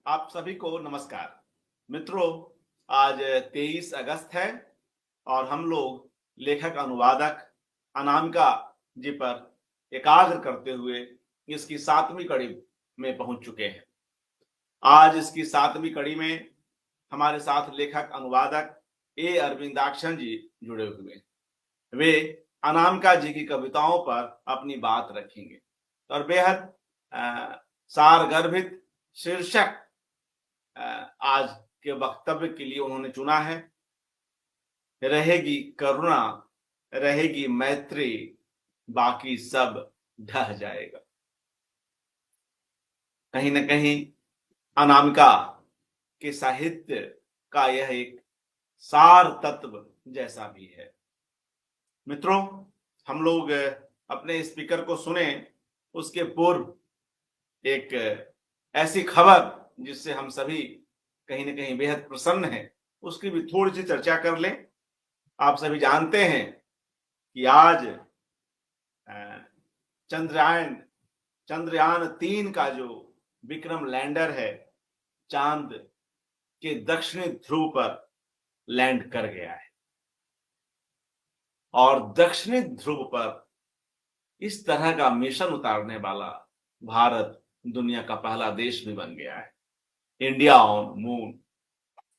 आप सभी को नमस्कार। मित्रों, आज 23 अगस्त है और हम लोग लेखक अनुवादक अनामिका जी पर एकाग्र करते हुए इसकी 7वीं कड़ी में पहुंच चुके हैं। आज इसकी 7वीं कड़ी में हमारे साथ लेखक अनुवादक ए अरविंदाक्षन जी जुड़े हुए हैं। वे अनामिका जी की कविताओं पर अपनी बात रखेंगे और बेहद सारगर्भित शीर्षक आज के वक्तव्य के लिए उन्होंने चुना है। रहेगी करुणा, रहेगी मैत्री, बाकी सब ढह जाएगा। कहीं न कहीं अनामिका के साहित्य का यह एक सार तत्व जैसा भी है। मित्रों, हम लोग अपने स्पीकर को सुने उसके पूर्व एक ऐसी खबर जिससे हम सभी कहीं न कहीं बेहद प्रसन्न हैं, उसकी भी थोड़ी सी चर्चा कर लें। आप सभी जानते हैं कि आज चंद्रयान 3 का जो विक्रम लैंडर है, चांद के दक्षिणी ध्रुव पर लैंड कर गया है और दक्षिणी ध्रुव पर इस तरह का मिशन उतारने वाला भारत दुनिया का पहला देश भी बन गया है। India on moon.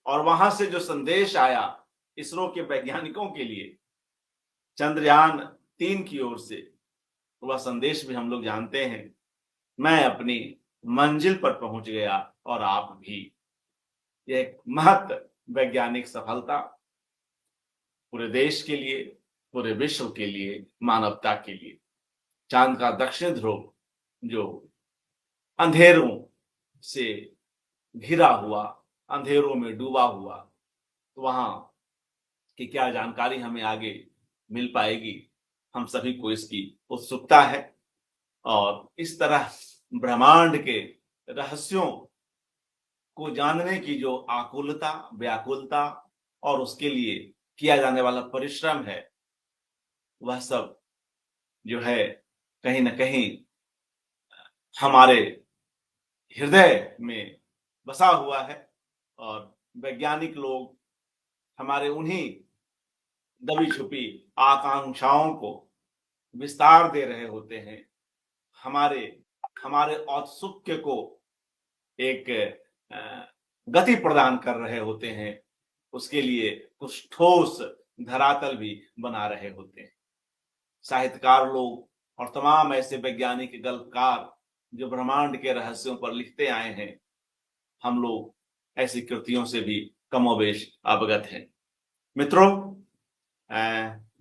और वहां से जो संदेश आया इसरो के वैज्ञानिकों के लिए चंद्रयान 3 की ओर से, वह संदेश भी हम लोग जानते हैं। मैं अपनी मंजिल पर पहुंच गया और आप भी। यह एक महत वैज्ञानिक सफलता पूरे देश के लिए, पूरे विश्व के लिए, मानवता के लिए। चांद का दक्षिण ध्रुव जो अंधेरों से घिरा हुआ, अंधेरों में डूबा हुआ, तो वहां की क्या जानकारी हमें आगे मिल पाएगी, हम सभी को इसकी उत्सुकता है। और इस तरह ब्रह्मांड के रहस्यों को जानने की जो आकुलता, व्याकुलता और उसके लिए किया जाने वाला परिश्रम है, वह सब जो है कहीं न कहीं हमारे हृदय में बसा हुआ है। और वैज्ञानिक लोग हमारे उन्हीं दबी छुपी आकांक्षाओं को विस्तार दे रहे होते हैं, हमारे हमारे औत्सुक्य को एक गति प्रदान कर रहे होते हैं, उसके लिए कुछ ठोस धरातल भी बना रहे होते हैं। साहित्यकार लोग और तमाम ऐसे वैज्ञानिक गल्पकार जो ब्रह्मांड के रहस्यों पर लिखते आए हैं, हम लोग ऐसी कृतियों से भी कमोबेश अवगत हैं। मित्रों,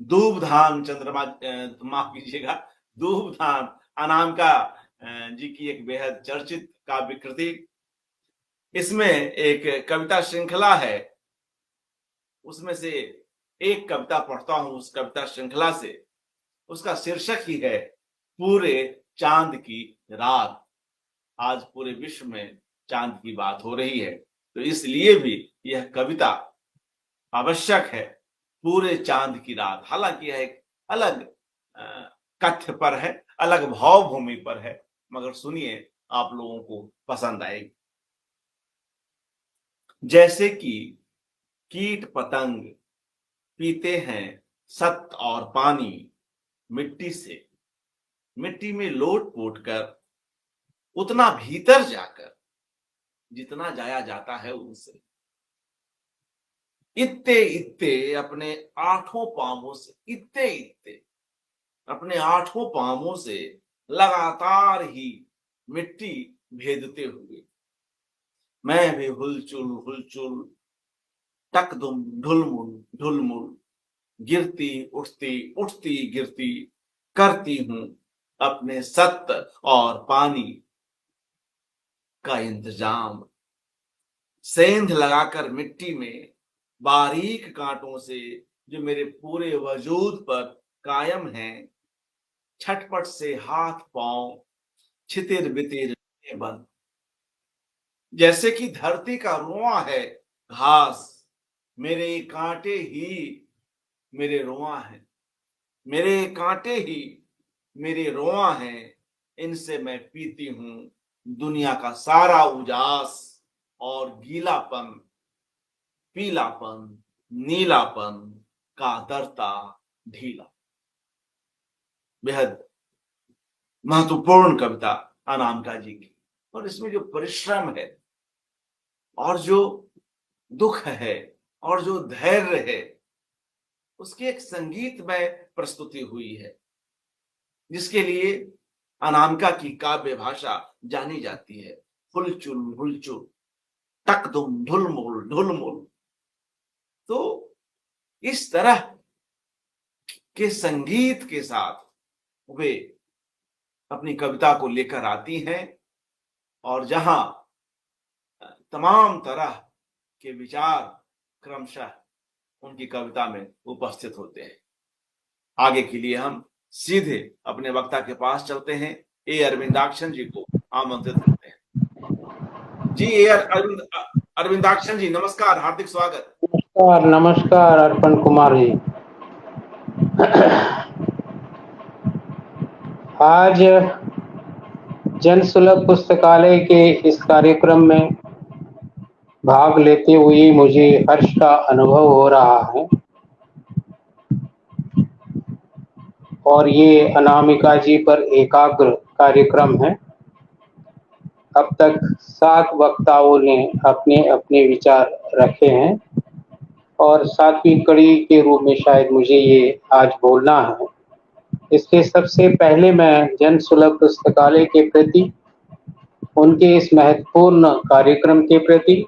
दूबधाम चंद्रमा, माफ कीजिएगा, दूबधाम अनामिका जी की एक बेहद चर्चित काव्य कृति। इसमें एक कविता श्रृंखला है, उसमें से एक कविता पढ़ता हूं उस कविता श्रृंखला से। उसका शीर्षक ही है पूरे चांद की रात। आज पूरे विश्व में चांद की बात हो रही है, तो इसलिए भी यह कविता आवश्यक है। पूरे चांद की रात, हालांकि यह एक अलग कथ्य पर है, अलग भाव भूमि पर है, मगर सुनिए, आप लोगों को पसंद आएगी। जैसे कि कीट पतंग पीते हैं सत और पानी मिट्टी से, मिट्टी में लोट पोट कर उतना भीतर जाकर जितना जाया जाता है उनसे। इत्ते इत्ते अपने आठों पांवों से, इत्ते इत्ते अपने आठों पांवों से लगातार ही मिट्टी भेदते हुए, मैं भी हुलचुल हुलचुल, टकदुम ढुलमुल ढुलमुल, गिरती उठती उठती गिरती करती हूं अपने सत्त और पानी का इंतजाम। सेंध लगाकर मिट्टी में बारीक कांटों से जो मेरे पूरे वजूद पर कायम हैं, छटपट से हाथ पांव छितिर बितिर बंद। जैसे कि धरती का रोआ है घास, मेरे कांटे ही मेरे रोआ हैं, मेरे कांटे ही मेरे रोआ हैं, इनसे मैं पीती हूं दुनिया का सारा उजास। और गीलापन, पीलापन, नीलापन का दरता ढीला। बेहद महत्वपूर्ण कविता अनामिका जी की, और इसमें जो परिश्रम है और जो दुख है और जो धैर्य है, उसकी एक संगीतमय प्रस्तुति हुई है, जिसके लिए अनामिका की काव्य भाषा जानी जाती है। हुलचुल हुलचुल, टकदुम ढुलमुल ढुलमुल। तो इस तरह के संगीत के साथ वे अपनी कविता को लेकर आती हैं, और जहां तमाम तरह के विचार क्रमशः उनकी कविता में उपस्थित होते हैं। आगे के लिए हम सीधे अपने वक्ता के पास चलते हैं। ए अरविंदाक्षन जी को आमंत्रित करते हैं। जी ए अरविंदाक्षन जी, नमस्कार, हार्दिक स्वागत। नमस्कार नमस्कार अर्पण कुमार जी। आज जन सुलभ पुस्तकालय के इस कार्यक्रम में भाग लेते हुए मुझे हर्ष का अनुभव हो रहा है, और ये अनामिका जी पर एकाग्र कार्यक्रम है। अब तक 7 वक्ताओं ने अपने अपने विचार रखे हैं, और 7वीं कड़ी के रूप में शायद मुझे ये आज बोलना है। इसलिए सबसे पहले मैं जन सुलभ पुस्तकालय के प्रति, उनके इस महत्वपूर्ण कार्यक्रम के प्रति,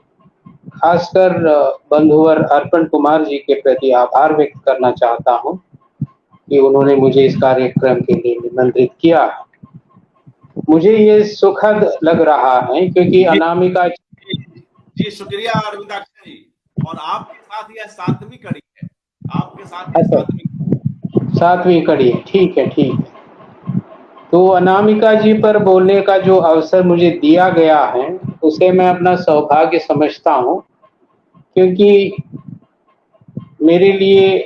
खासकर बंधुवर अर्पण कुमार जी के प्रति आभार व्यक्त करना चाहता हूं कि उन्होंने मुझे इस कार्यक्रम के लिए निमंत्रित किया। मुझे ये सुखद लग रहा है क्योंकि अनामिका जी शुक्रिया अरविंदाक्षन जी। और आपके साथ यह 7वीं कड़ी है, आपके साथ 7वीं कड़ी है। ठीक है, ठीक है। तो अनामिका जी पर बोलने का जो अवसर मुझे दिया गया है, उसे मैं अपना सौभाग्य समझता हूँ, क्योंकि मेरे लिए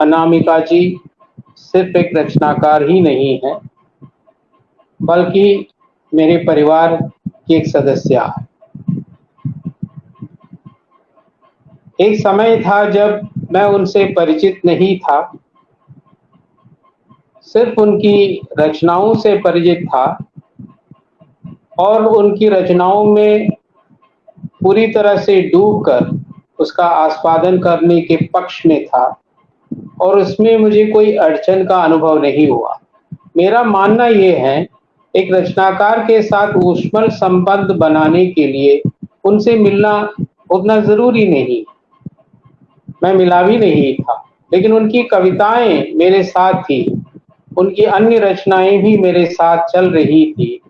अनामिका जी सिर्फ एक रचनाकार ही नहीं है, बल्कि मेरे परिवार की एक सदस्य है। एक समय था जब मैं उनसे परिचित नहीं था, सिर्फ उनकी रचनाओं से परिचित था, और उनकी रचनाओं में पूरी तरह से डूबकर उसका आस्वादन करने के पक्ष में था, और उसमें मुझे कोई अड़चन का अनुभव नहीं हुआ। मेरा मानना ये है, एक रचनाकार के साथ ऊष्मल संबंध बनाने के लिए उनसे मिलना उतना जरूरी नहीं। मैं मिला भी नहीं था, लेकिन उनकी कविताएं मेरे साथ थी, उनकी अन्य रचनाएं भी मेरे साथ चल रही थी।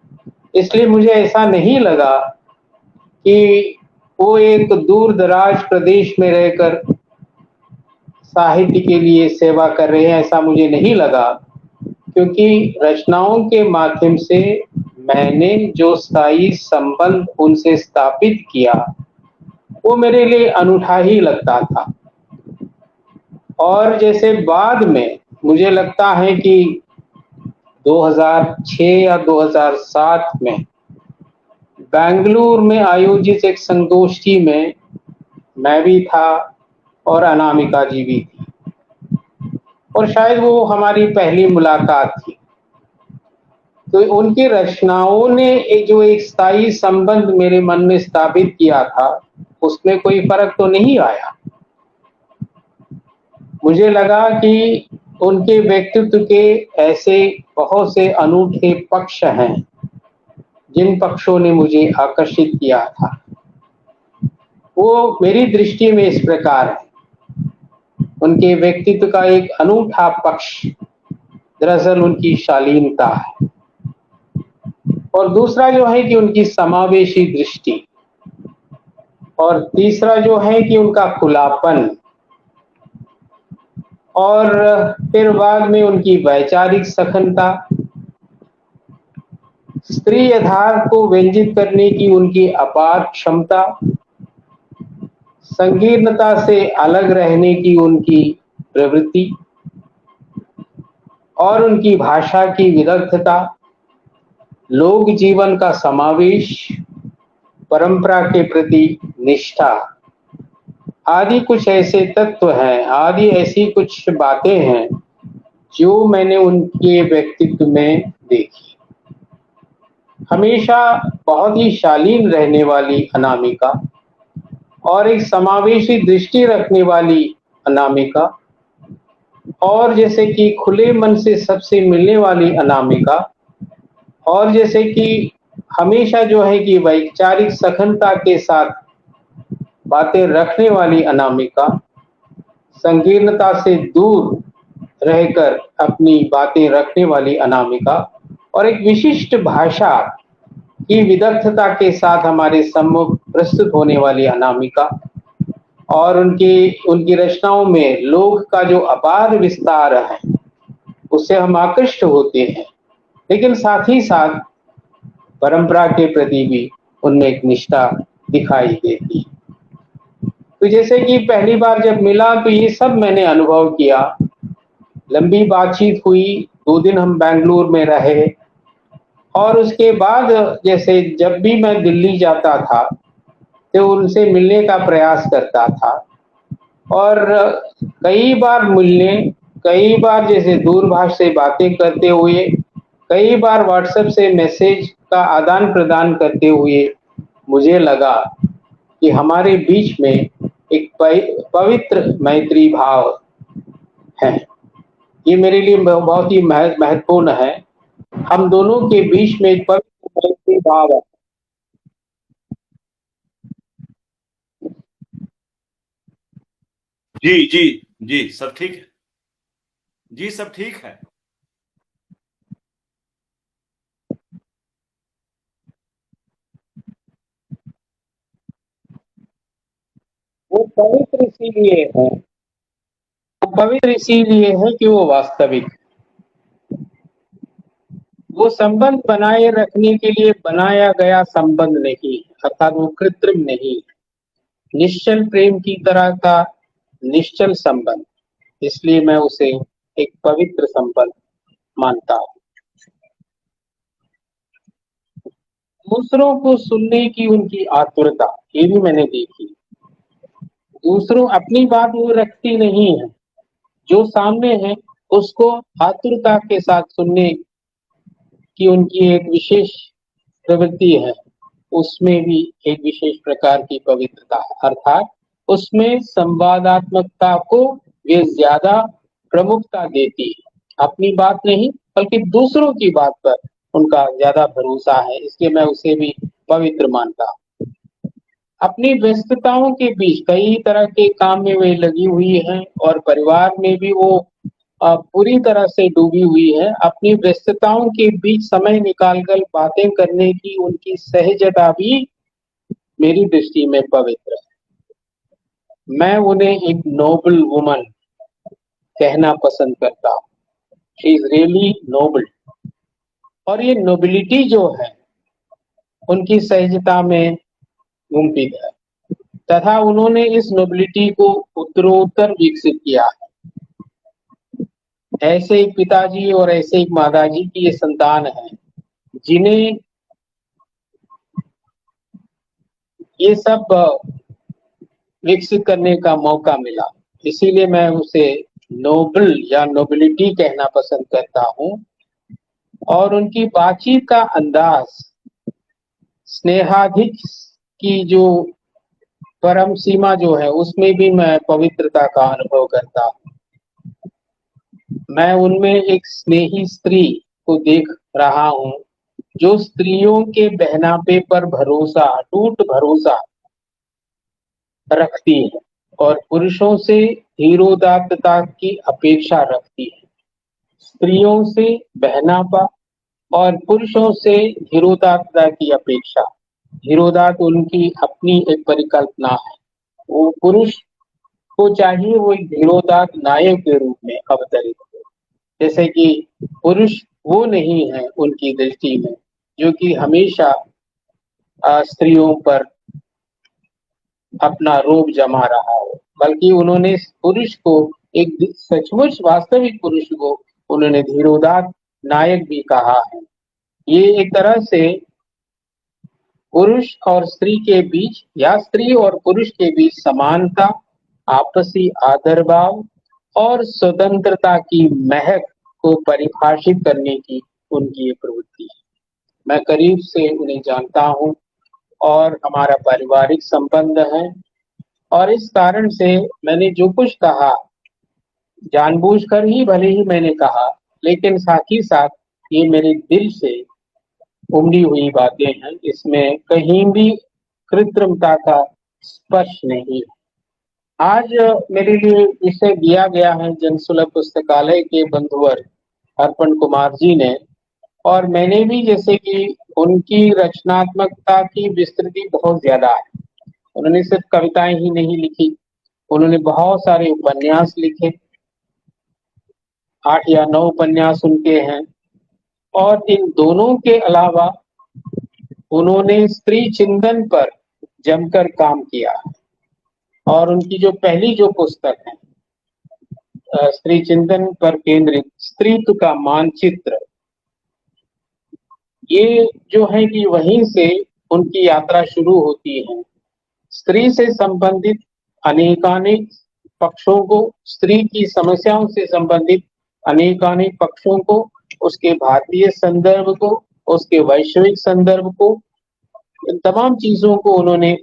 इसलिए मुझे ऐसा नहीं लगा कि वो एक दूर दराज प्रदेश में रहकर साहित्य के लिए सेवा कर रहे हैं, ऐसा मुझे नहीं लगा, क्योंकि रचनाओं के माध्यम से मैंने जो स्थायी संबंध उनसे स्थापित किया, वो मेरे लिए अनूठा ही लगता था। और जैसे बाद में मुझे लगता है कि 2006 या 2007 में बेंगलुरु में आयोजित एक संगोष्ठी में मैं भी था और अनामिका जी भी थी, और शायद वो हमारी पहली मुलाकात थी। तो उनकी रचनाओं ने जो एक स्थायी संबंध मेरे मन में स्थापित किया था, उसमें कोई फर्क तो नहीं आया। मुझे लगा कि उनके व्यक्तित्व के ऐसे बहुत से अनूठे पक्ष हैं जिन पक्षों ने मुझे आकर्षित किया था। वो मेरी दृष्टि में इस प्रकार है। उनके व्यक्तित्व का एक अनूठा पक्ष दरअसल उनकी शालीनता है, और दूसरा जो है कि उनकी समावेशी दृष्टि, और तीसरा जो है कि उनका खुलापन, और फिर बाद में उनकी वैचारिक सखनता, स्त्री यथार्थ को व्यंजित करने की उनकी अपार क्षमता, संकीर्णता से अलग रहने की उनकी प्रवृत्ति, और उनकी भाषा की विदग्धता, लोक जीवन का समावेश, परंपरा के प्रति निष्ठा आदि कुछ ऐसे तत्व हैं, आदि ऐसी कुछ बातें हैं जो मैंने उनके व्यक्तित्व में देखी। हमेशा बहुत ही शालीन रहने वाली अनामिका और एक समावेशी दृष्टि रखने वाली अनामिका और जैसे कि खुले मन से सबसे मिलने वाली अनामिका और जैसे कि हमेशा जो है कि वैचारिक सघनता के साथ बातें रखने वाली अनामिका, संकीर्णता से दूर रहकर अपनी बातें रखने वाली अनामिका और एक विशिष्ट भाषा की विदग्धता के साथ हमारे सम्मुख प्रस्तुत होने वाली अनामिका और उनकी रचनाओं में लोक का जो अपार विस्तार है उससे हम आकृष्ट होते हैं, लेकिन साथ ही साथ परंपरा के प्रति भी उनमें एक निष्ठा दिखाई देती। तो जैसे कि पहली बार जब मिला तो ये सब मैंने अनुभव किया। लंबी बातचीत हुई, 2 दिन हम बेंगलुरु में रहे और उसके बाद जैसे जब भी मैं दिल्ली जाता था तो उनसे मिलने का प्रयास करता था और कई बार मिलने, कई बार जैसे दूरभाष से बातें करते हुए, कई बार व्हाट्सएप से मैसेज का आदान प्रदान करते हुए मुझे लगा कि हमारे बीच में एक पवित्र मैत्री भाव है। ये मेरे लिए बहुत ही महत्वपूर्ण है। हम दोनों के बीच में एक पवित्र मैत्री भाव है। जी जी जी, सब ठीक है जी, सब ठीक है। वो पवित्र इसीलिए है, वो पवित्र इसीलिए है कि वो वास्तविक, वो संबंध बनाए रखने के लिए बनाया गया संबंध नहीं, अर्थात वो कृत्रिम नहीं, निश्चल प्रेम की तरह का निश्चल संबंध। इसलिए मैं उसे एक पवित्र संबंध मानता हूँ। दूसरों को सुनने की उनकी आतुरता, ये भी मैंने देखी। दूसरों अपनी बात वो रखती नहीं है, जो सामने है उसको आतुरता के साथ सुनने की उनकी एक विशेष प्रवृत्ति है। उसमें भी एक विशेष प्रकार की पवित्रता है, अर्थात उसमें संवादात्मकता को वे ज्यादा प्रमुखता देती है। अपनी बात नहीं बल्कि दूसरों की बात पर उनका ज्यादा भरोसा है, इसलिए मैं उसे भी पवित्र मानता हूँ। अपनी व्यस्तताओं के बीच कई तरह के काम में वे लगी हुई हैं और परिवार में भी वो पूरी तरह से डूबी हुई है। अपनी व्यस्तताओं के बीच समय निकालकर बातें करने की उनकी सहजता भी मेरी दृष्टि में पवित्र है। मैं उन्हें एक नोबल वुमन कहना पसंद करता हूँ। शी इज रियली नोबल, और ये नोबिलिटी जो है उनकी सहजता में गुम्फित है तथा उन्होंने इस नोबिलिटी को उत्तरोत्तर विकसित किया है। ऐसे एक पिताजी और ऐसे एक माताजी की ये संतान है जिन्हें ये सब विकसित करने का मौका मिला। इसीलिए मैं उसे नोबल या नोबिलिटी कहना पसंद करता हूँ। और उनकी बातचीत का अंदाज, स्नेहाधिक की जो परम सीमा जो है उसमें भी मैं पवित्रता का अनुभव करता हूँ। मैं उनमें एक स्नेही स्त्री को देख रहा हूँ जो स्त्रियों के बहनापे पर भरोसा, टूट भरोसा रखती है और पुरुषों से धीरोदात्तता की अपेक्षा रखती है। स्त्रियों से बहनापा और पुरुषों से धीरोदात्तता की अपेक्षा। धीरोदात्त उनकी अपनी एक परिकल्पना है। वो पुरुष को चाहिए वो एक धीरोदात्त नायक के रूप में अवतरित हो, जैसे कि पुरुष वो नहीं है उनकी दृष्टि में जो कि हमेशा स्त्रियों पर अपना रोब जमा रहा हो, बल्कि उन्होंने पुरुष को एक सचमुच वास्तविक पुरुष को उन्होंने धीरोदात्त नायक भी कहा है। ये एक तरह से पुरुष और स्त्री के बीच या स्त्री और पुरुष के बीच समानता, आपसी आदर भाव और स्वतंत्रता की महक को परिभाषित करने की उनकी ये प्रवृत्ति है। मैं करीब से उन्हें जानता हूँ और हमारा पारिवारिक संबंध है, और इस कारण से मैंने जो कुछ कहा जानबूझकर ही भले ही मैंने कहा, लेकिन साथ ही साथ ये मेरे दिल से उमड़ी हुई बातें हैं, इसमें कहीं भी कृत्रिमता का स्पर्श नहीं है। आज मेरे लिए विषय दिया गया है जनसुलभ पुस्तकालय के बंधुवर अर्पण कुमार जी ने, और मैंने भी जैसे कि उनकी रचनात्मकता की विस्तृति बहुत ज्यादा है। उन्होंने सिर्फ कविताएं ही नहीं लिखी, उन्होंने बहुत सारे उपन्यास लिखे, 8 या 9 उपन्यास उनके हैं। और इन दोनों के अलावा उन्होंने स्त्री चिंतन पर जमकर काम किया, और उनकी जो पहली जो पुस्तक है स्त्री चिंतन पर केंद्रित स्त्रीत्व का मानचित्र, ये जो है कि वहीं से उनकी यात्रा शुरू होती है। स्त्री से संबंधित अनेकानेक पक्षों को, स्त्री की समस्याओं से संबंधित अनेकानेक पक्षों को, उसके भारतीय संदर्भ को, उसके वैश्विक संदर्भ को, इन तमाम चीजों को उन्होंने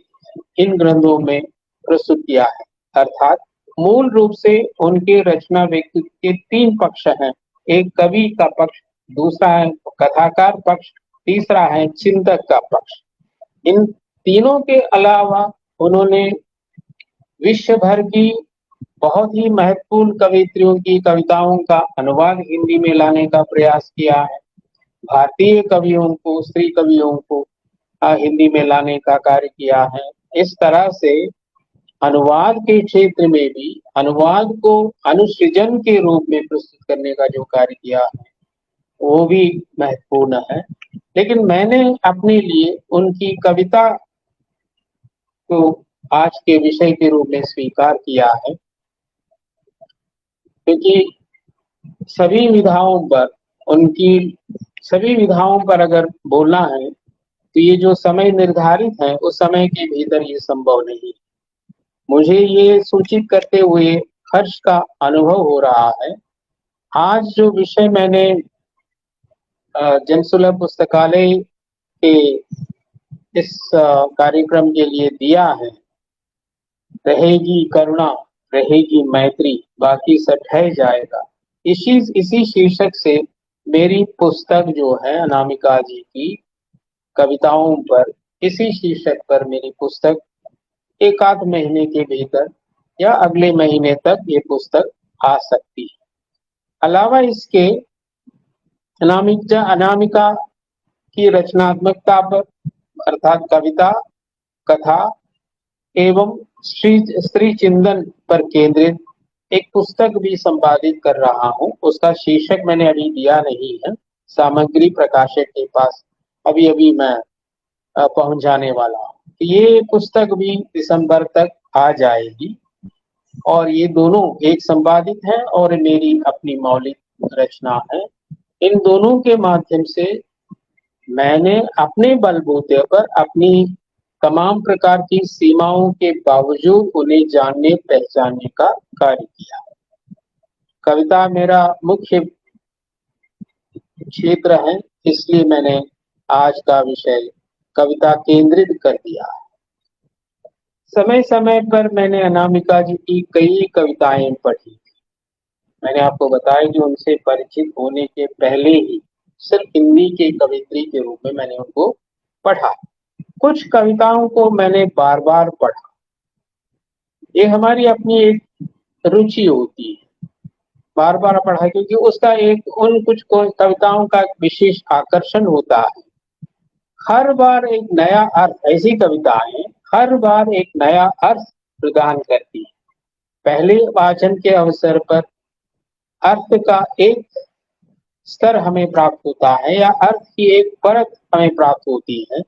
इन ग्रंथों में प्रस्तुत किया है। अर्थात मूल रूप से उनके रचना व्यक्तित्व के 3 पक्ष हैं। एक कवि का पक्ष, दूसरा है कथाकार पक्ष, तीसरा है चिंतक का पक्ष। इन तीनों के अलावा उन्होंने विश्व भर की बहुत ही महत्वपूर्ण कवियत्रियों की कविताओं का अनुवाद हिंदी में लाने का प्रयास किया है। भारतीय कवियों को, स्त्री कवियों को हिंदी में लाने का कार्य किया है। इस तरह से अनुवाद के क्षेत्र में भी अनुवाद को अनुसृजन के रूप में प्रस्तुत करने का जो कार्य किया है वो भी महत्वपूर्ण है। लेकिन मैंने अपने लिए उनकी कविता को आज के विषय के रूप में स्वीकार किया है, क्योंकि सभी विधाओं पर अगर बोलना है तो ये जो समय निर्धारित है उस समय के भीतर ये संभव नहीं। मुझे ये सूचित करते हुए हर्ष का अनुभव हो रहा है। आज जो विषय मैंने जनसुलभ पुस्तकालय के इस कार्यक्रम के लिए दिया है, रहेगी करुणा रहेगी मैत्री बाकी सब ठहर जाएगा, इसी शीर्षक से मेरी पुस्तक जो है अनामिका जी की कविताओं पर, इसी शीर्षक पर मेरी पुस्तक 1 आध महीने के भीतर या अगले महीने तक ये पुस्तक आ सकती है। अलावा इसके अनामिका की रचनात्मकता पर अर्थात कविता, कथा एवं स्त्री चिंतन पर केंद्रित एक पुस्तक भी संपादित कर रहा हूँ। उसका शीर्षक मैंने अभी दिया नहीं है, सामग्री प्रकाशक के पास अभी मैं पहुंच जाने वाला हूँ। ये पुस्तक भी दिसंबर तक आ जाएगी, और ये दोनों एक संपादित है और मेरी अपनी मौलिक रचना है। इन दोनों के माध्यम से मैंने अपने बलबूते पर अपनी तमाम प्रकार की सीमाओं के बावजूद उन्हें जानने पहचानने का कार्य किया। कविता मेरा मुख्य क्षेत्र है, इसलिए मैंने आज का विषय कविता केंद्रित कर दिया। समय समय पर मैंने अनामिका जी की कई कविताएं पढ़ी। मैंने आपको बताया कि उनसे परिचित होने के पहले ही सिर्फ हिंदी के कवित्री के रूप में मैंने उनको पढ़ा। कुछ कविताओं को मैंने बार बार पढ़ा। ये हमारी अपनी एक रुचि होती है, बार बार पढ़ा, क्योंकि उसका उन कुछ कविताओं का विशेष आकर्षण होता है। हर बार एक नया अर्थ, ऐसी कविताएं हर बार एक नया अर्थ प्रदान करती है। पहले वाचन के अवसर पर अर्थ का एक स्तर हमें प्राप्त होता है या अर्थ की एक परत हमें प्राप्त होती है।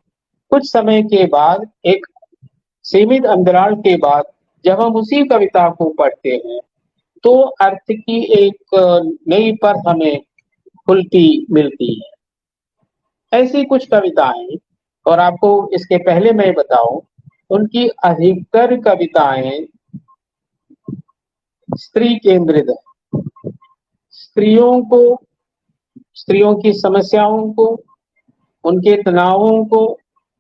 कुछ समय के बाद, एक सीमित अंतराल के बाद, जब हम उसी कविता को पढ़ते हैं तो अर्थ की एक नई परत हमें खुलती मिलती है। ऐसी कुछ कविताएं और आपको इसके पहले मैं बताऊं, उनकी अधिकतर कविताएं स्त्री केंद्रित है। स्त्रियों को, स्त्रियों की समस्याओं को, उनके तनावों को,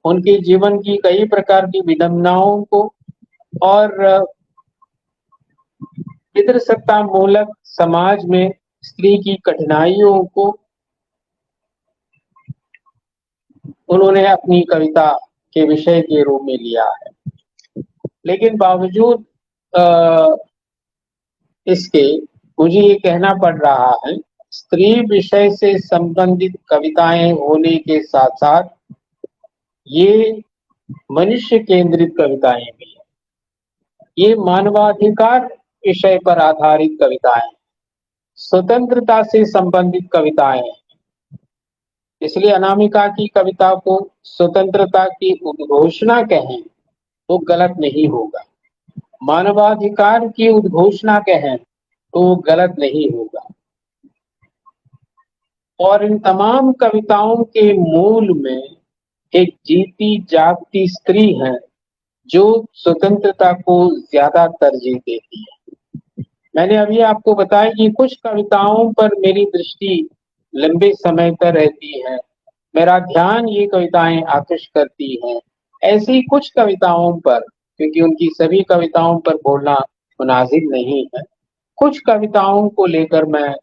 उनके जीवन की कई प्रकार की विडंबनाओं को और पितृसत्ता मूलक समाज में स्त्री की कठिनाइयों को उन्होंने अपनी कविता के विषय के रूप में लिया है। लेकिन बावजूद इसके मुझे ये कहना पड़ रहा है, स्त्री विषय से संबंधित कविताएं होने के साथ साथ ये मनुष्य केंद्रित कविताएं भी हैं। ये मानवाधिकार विषय पर आधारित कविताएं, स्वतंत्रता से संबंधित कविताएं हैं। इसलिए अनामिका की कविता को स्वतंत्रता की उद्घोषणा कहें तो गलत नहीं होगा, मानवाधिकार की उद्घोषणा कहें तो गलत नहीं होगा। और इन तमाम कविताओं के मूल में एक जीती जागती स्त्री है जो स्वतंत्रता को ज्यादा तरजीह देती है। मैंने अभी आपको बताया कि कुछ कविताओं पर मेरी दृष्टि लंबे समय तक रहती है, मेरा ध्यान ये कविताएं आकृष्ट करती हैं। ऐसी कुछ कविताओं पर, क्योंकि उनकी सभी कविताओं पर बोलना मुनासिब नहीं है, कुछ कविताओं को लेकर मैं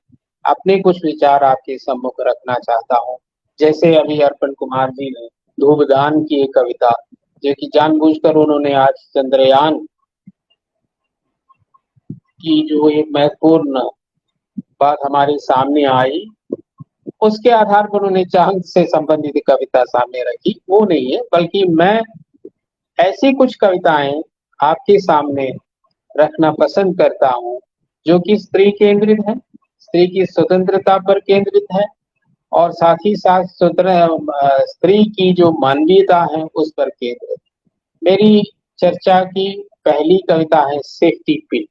अपने कुछ विचार आपके सम्मुख रखना चाहता हूँ। जैसे अभी अर्पण कुमार जी ने धूपदान की एक कविता, जो कि जानबूझकर उन्होंने आज चंद्रयान की जो एक महत्वपूर्ण बात हमारे सामने आई, उसके आधार पर उन्होंने चांद से संबंधित कविता सामने रखी। वो नहीं है, बल्कि मैं ऐसी कुछ कविताएं आपके सामने रखना पसंद करता हूं जो कि स्त्री केंद्रित है, स्त्री की स्वतंत्रता पर केंद्रित है और साथ ही साथ स्त्री की जो मानवीयता है उस पर केंद्रित। मेरी चर्चा की पहली कविता है सेफ्टी पिन।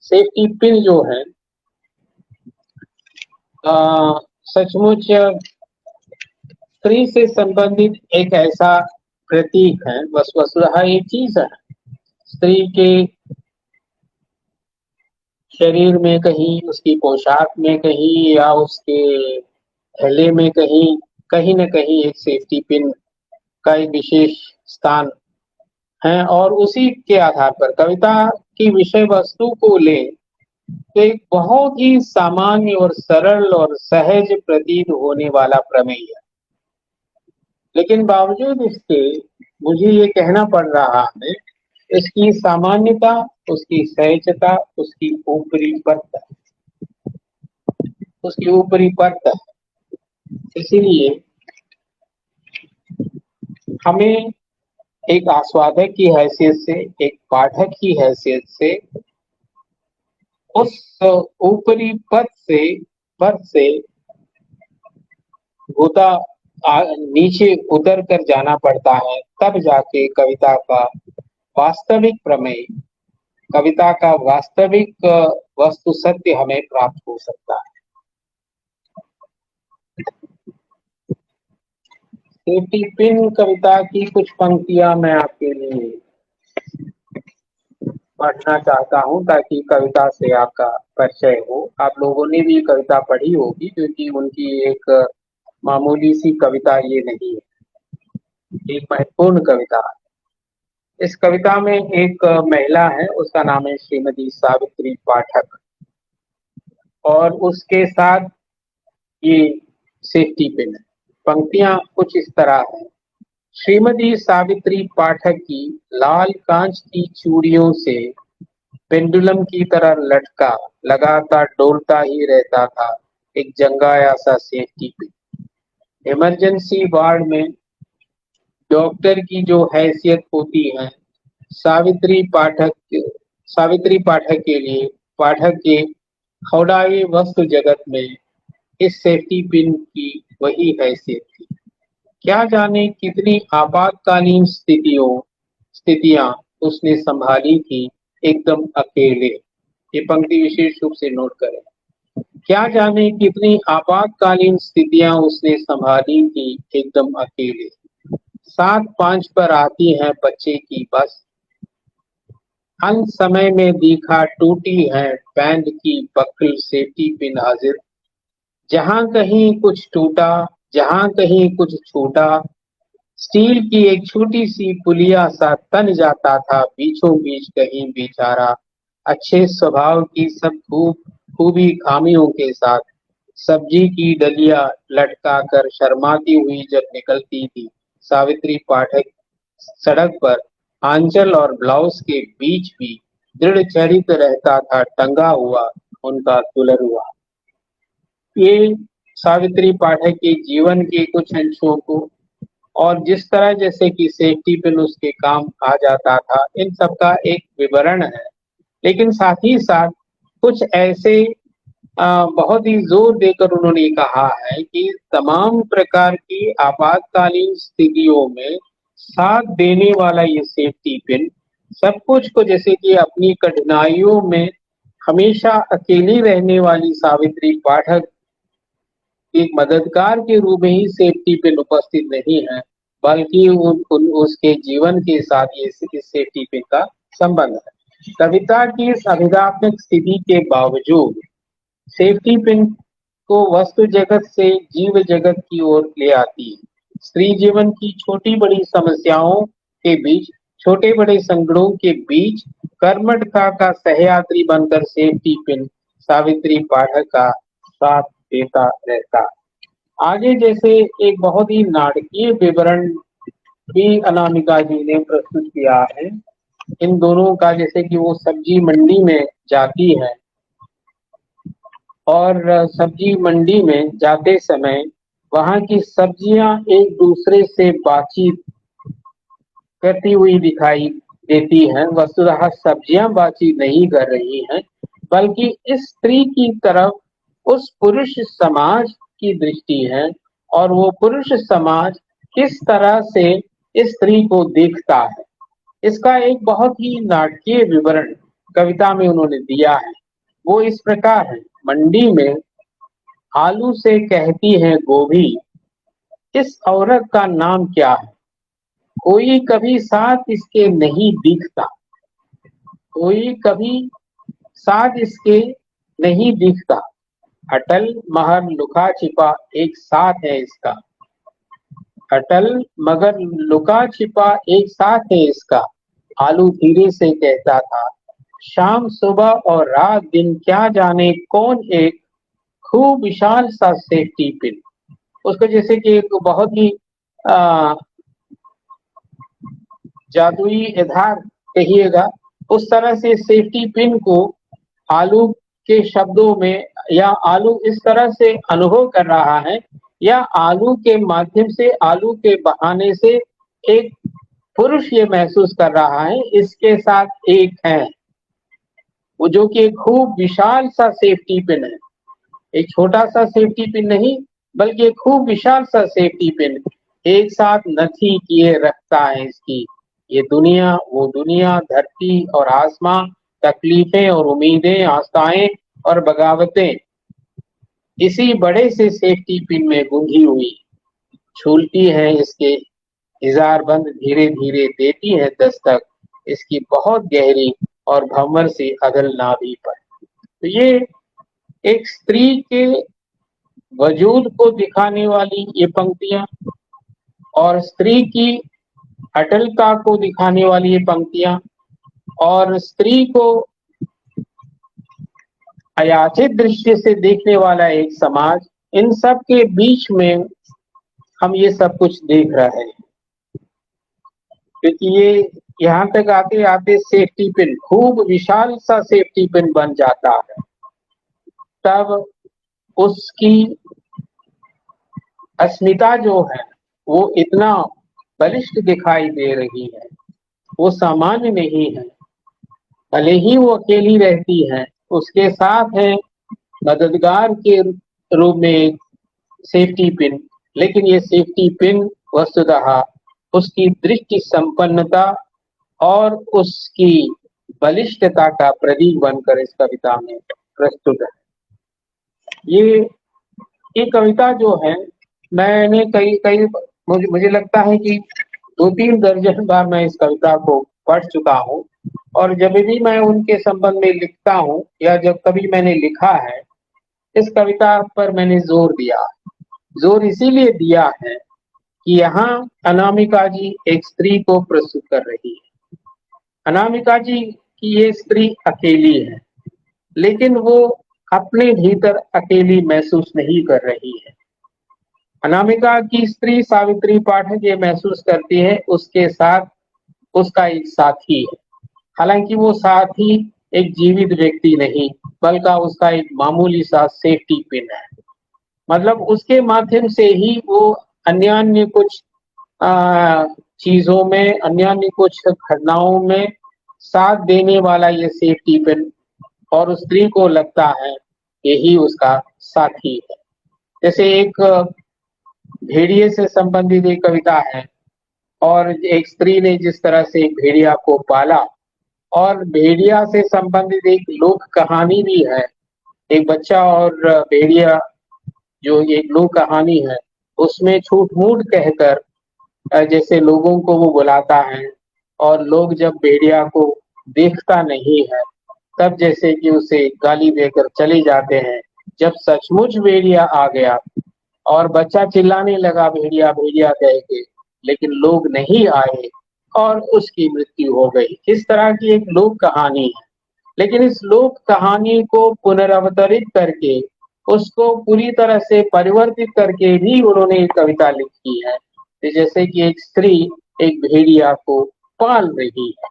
सेफ्टी पिन जो है सचमुच स्त्री से संबंधित एक ऐसा प्रतीक है, वस्तुतः एक चीज है। स्त्री के शरीर में कहीं, उसकी पोशाक में कहीं, या उसके थैले में कहीं, कहीं न कहीं एक सेफ्टी पिन का एक विशेष स्थान है। और उसी के आधार पर कविता की विषय वस्तु को ले तो एक बहुत ही सामान्य और सरल और सहज प्रतीत होने वाला प्रमेय है, लेकिन बावजूद इसके मुझे ये कहना पड़ रहा है, इसकी सामान्यता, उसकी सहजता, उसकी ऊपरी परत, उसकी ऊपरी परत। इसीलिए हमें एक आस्वादक की हैसियत से, एक पाठक की हैसियत से उस ऊपरी परत से होता नीचे उतर कर जाना पड़ता है, तब जाके कविता का वास्तविक प्रमेय, कविता का वास्तविक वस्तु सत्य हमें प्राप्त हो सकता है। सेफ्टी पिन कविता की कुछ पंक्तियां मैं आपके लिए पढ़ना चाहता हूं ताकि कविता से आपका परिचय हो। आप लोगों ने भी कविता पढ़ी होगी, क्योंकि उनकी एक मामूली सी कविता ये नहीं है, एक महत्वपूर्ण कविता है। इस कविता में एक महिला है, उसका नाम है श्रीमती सावित्री पाठक, और उसके साथ ये सेफ्टी पिन है। पंक्तियां कुछ इस तरह है। श्रीमती सावित्री पाठक की लाल कांच की चूड़ियों से पेंडुलम की तरह लटका लगातार डोलता ही रहता था एक जंगाया सा सेफ्टी पिन। इमरजेंसी वार्ड में डॉक्टर की जो हैसियत होती है, सावित्री पाठक के लिए, पाठक के खौड़ाई वस्तु जगत में इस सेफ्टी पिन की वही हैसियत थी। क्या जाने कितनी आपातकालीन स्थितियां उसने संभाली थी एकदम अकेले। ये पंक्ति विशेष रूप से नोट करें। क्या जाने कितनी आपातकालीन स्थितियां उसने संभाली थी एकदम अकेले। 7:05 पर आती है बच्चे की बस, अंत समय में दिखा टूटी है बैंड की बकल सेफ्टी पिन हाजिर। जहां कहीं कुछ टूटा, जहां कहीं कुछ छूटा, स्टील की एक छोटी सी पुलिया सा तन जाता था बीचों बीच कहीं बेचारा। अच्छे स्वभाव की सब खूबी खामियों के साथ सब्जी की डलिया लटका कर शर्माती हुई जब निकलती थी सावित्री पाठक सड़क पर, आंचल और ब्लाउज के बीच भी दृढ़ चरित रहता था टंगा हुआ उनका दुलरुआ। ये सावित्री पाठक के जीवन के कुछ अंशों को और जिस तरह जैसे कि सेफ्टी पिन उसके काम आ जाता था, इन सब का एक विवरण है। लेकिन साथ ही साथ कुछ ऐसे बहुत ही जोर देकर उन्होंने कहा है कि तमाम प्रकार की आपातकालीन स्थितियों में साथ देने वाला ये सेफ्टी पिन सब कुछ को, जैसे कि अपनी कठिनाइयों में हमेशा अकेली रहने वाली सावित्री पाठक एक मददगार के रूप में ही सेफ्टी पिन उपस्थित नहीं है, बल्कि उसके जीवन के साथ ये इस सेफ्टी पिन का संबंध है। कविता की इस अभिधात्मक स्थिति के बावजूद सेफ्टी पिन को वस्तु जगत से जीव जगत की ओर ले आती है। स्त्री जीवन की छोटी बड़ी समस्याओं के बीच, छोटे बड़े संकटों के बीच कर्मठता का सहयात्री बनकर सेफ्टी पिन सावित्री पाठक का साथ देता रहता। आगे जैसे एक बहुत ही नाटकीय विवरण भी अनामिका जी ने प्रस्तुत किया है इन दोनों का, जैसे कि वो सब्जी मंडी में जाती है और सब्जी मंडी में जाते समय वहां की सब्जियां एक दूसरे से बातचीत करती हुई दिखाई देती हैं। वस्तुतः सब्जियां बातचीत नहीं कर रही हैं, बल्कि इस स्त्री की तरफ उस पुरुष समाज की दृष्टि है और वो पुरुष समाज किस तरह से इस स्त्री को देखता है, इसका एक बहुत ही नाटकीय विवरण कविता में उन्होंने दिया है। वो इस प्रकार है। मंडी में आलू से कहती है गोभी, इस औरत का नाम क्या है? कोई कभी साथ इसके नहीं दिखता, कोई कभी साथ इसके नहीं दिखता, अटल मगर लुका छिपा एक साथ है इसका, अटल मगर लुका छिपा एक साथ है इसका। आलू धीरे से कहता था, शाम सुबह और रात दिन क्या जाने कौन एक खूब विशाल सा सेफ्टी पिन। उसको जैसे कि एक बहुत ही जादुई आधार कहिएगा, उस तरह से सेफ्टी पिन को आलू के शब्दों में, या आलू इस तरह से अनुभव कर रहा है, या आलू के माध्यम से, आलू के बहाने से एक पुरुष ये महसूस कर रहा है इसके साथ एक है वो, जो कि एक खूब विशाल सा सेफ्टी पिन है। एक छोटा सा सेफ्टी पिन नहीं, बल्कि एक खूब विशाल सा सेफ्टी पिन एक साथ नथी किए रखता है इसकी। ये दुनिया, वो दुनिया, धरती और आसमां, तकलीफें और उम्मीदें, आस्थाएं और बगावतें इसी बड़े से सेफ्टी पिन में गूंजी हुई झूलती है। इसके हिजार बंद धीरे धीरे देती है दस्तक इसकी बहुत गहरी और भंवर सी अदल नाभि पर। तो ये एक स्त्री के वजूद को दिखाने वाली ये पंक्तियां और स्त्री की अटलता को दिखाने वाली ये पंक्तियां और स्त्री को अयाचित दृष्टि से देखने वाला एक समाज, इन सब के बीच में हम ये सब कुछ देख रहे हैं। क्योंकि ये यहाँ तक आते आते सेफ्टी पिन खूब विशाल सा सेफ्टी पिन बन जाता है, तब उसकी अस्मिता जो है वो इतना बलिष्ठ दिखाई दे रही है, वो सामान्य नहीं है। भले ही वो अकेली रहती है, उसके साथ है मददगार के रूप में एक सेफ्टी पिन, लेकिन ये सेफ्टी पिन वस्तुतः उसकी दृष्टि संपन्नता और उसकी बलिष्ठता का प्रतीक बनकर इस कविता में प्रस्तुत है। ये कविता जो है, मैंने कई कई मुझे लगता है कि 2-3 दर्जन बार मैं इस कविता को पढ़ चुका हूँ और जब भी मैं उनके संबंध में लिखता हूँ या जब कभी मैंने लिखा है, इस कविता पर मैंने जोर दिया। जोर इसीलिए दिया है कि यहाँ अनामिका जी एक स्त्री को प्रस्तुत कर रही है। अनामिका जी की ये स्त्री अकेली है, लेकिन वो अपने भीतर अकेली महसूस नहीं कर रही है। अनामिका की स्त्री सावित्री पाठक ये महसूस करती है उसके साथ उसका एक साथी है। हालांकि वो साथी एक जीवित व्यक्ति नहीं, बल्कि उसका एक मामूली सा सेफ्टी पिन है। मतलब उसके माध्यम से ही वो अन्य कुछ चीजों में, अन्य कुछ घटनाओं में साथ देने वाला ये सेफ्टी पिन, और उस स्त्री को लगता है यही उसका साथी है। जैसे एक भेड़िए से संबंधित एक कविता है, और एक स्त्री ने जिस तरह से एक भेड़िया को पाला, और भेड़िया से संबंधित एक लोक कहानी भी है। एक बच्चा और भेड़िया जो एक लोक कहानी है, उसमें छूट मूठ कहकर जैसे लोगों को वो बुलाता है, और लोग जब भेड़िया को देखता नहीं है तब जैसे कि उसे गाली देकर चले जाते हैं। जब सचमुच भेड़िया आ गया और बच्चा चिल्लाने लगा भेड़िया भेड़िया कह के, लेकिन लोग नहीं आए और उसकी मृत्यु हो गई। इस तरह की एक लोक कहानी है, लेकिन इस लोक कहानी को पुनरावतरित करके, उसको पूरी तरह से परिवर्तित करके भी उन्होंने एक कविता लिखी है। जैसे कि एक स्त्री एक भेड़िया को पाल रही है,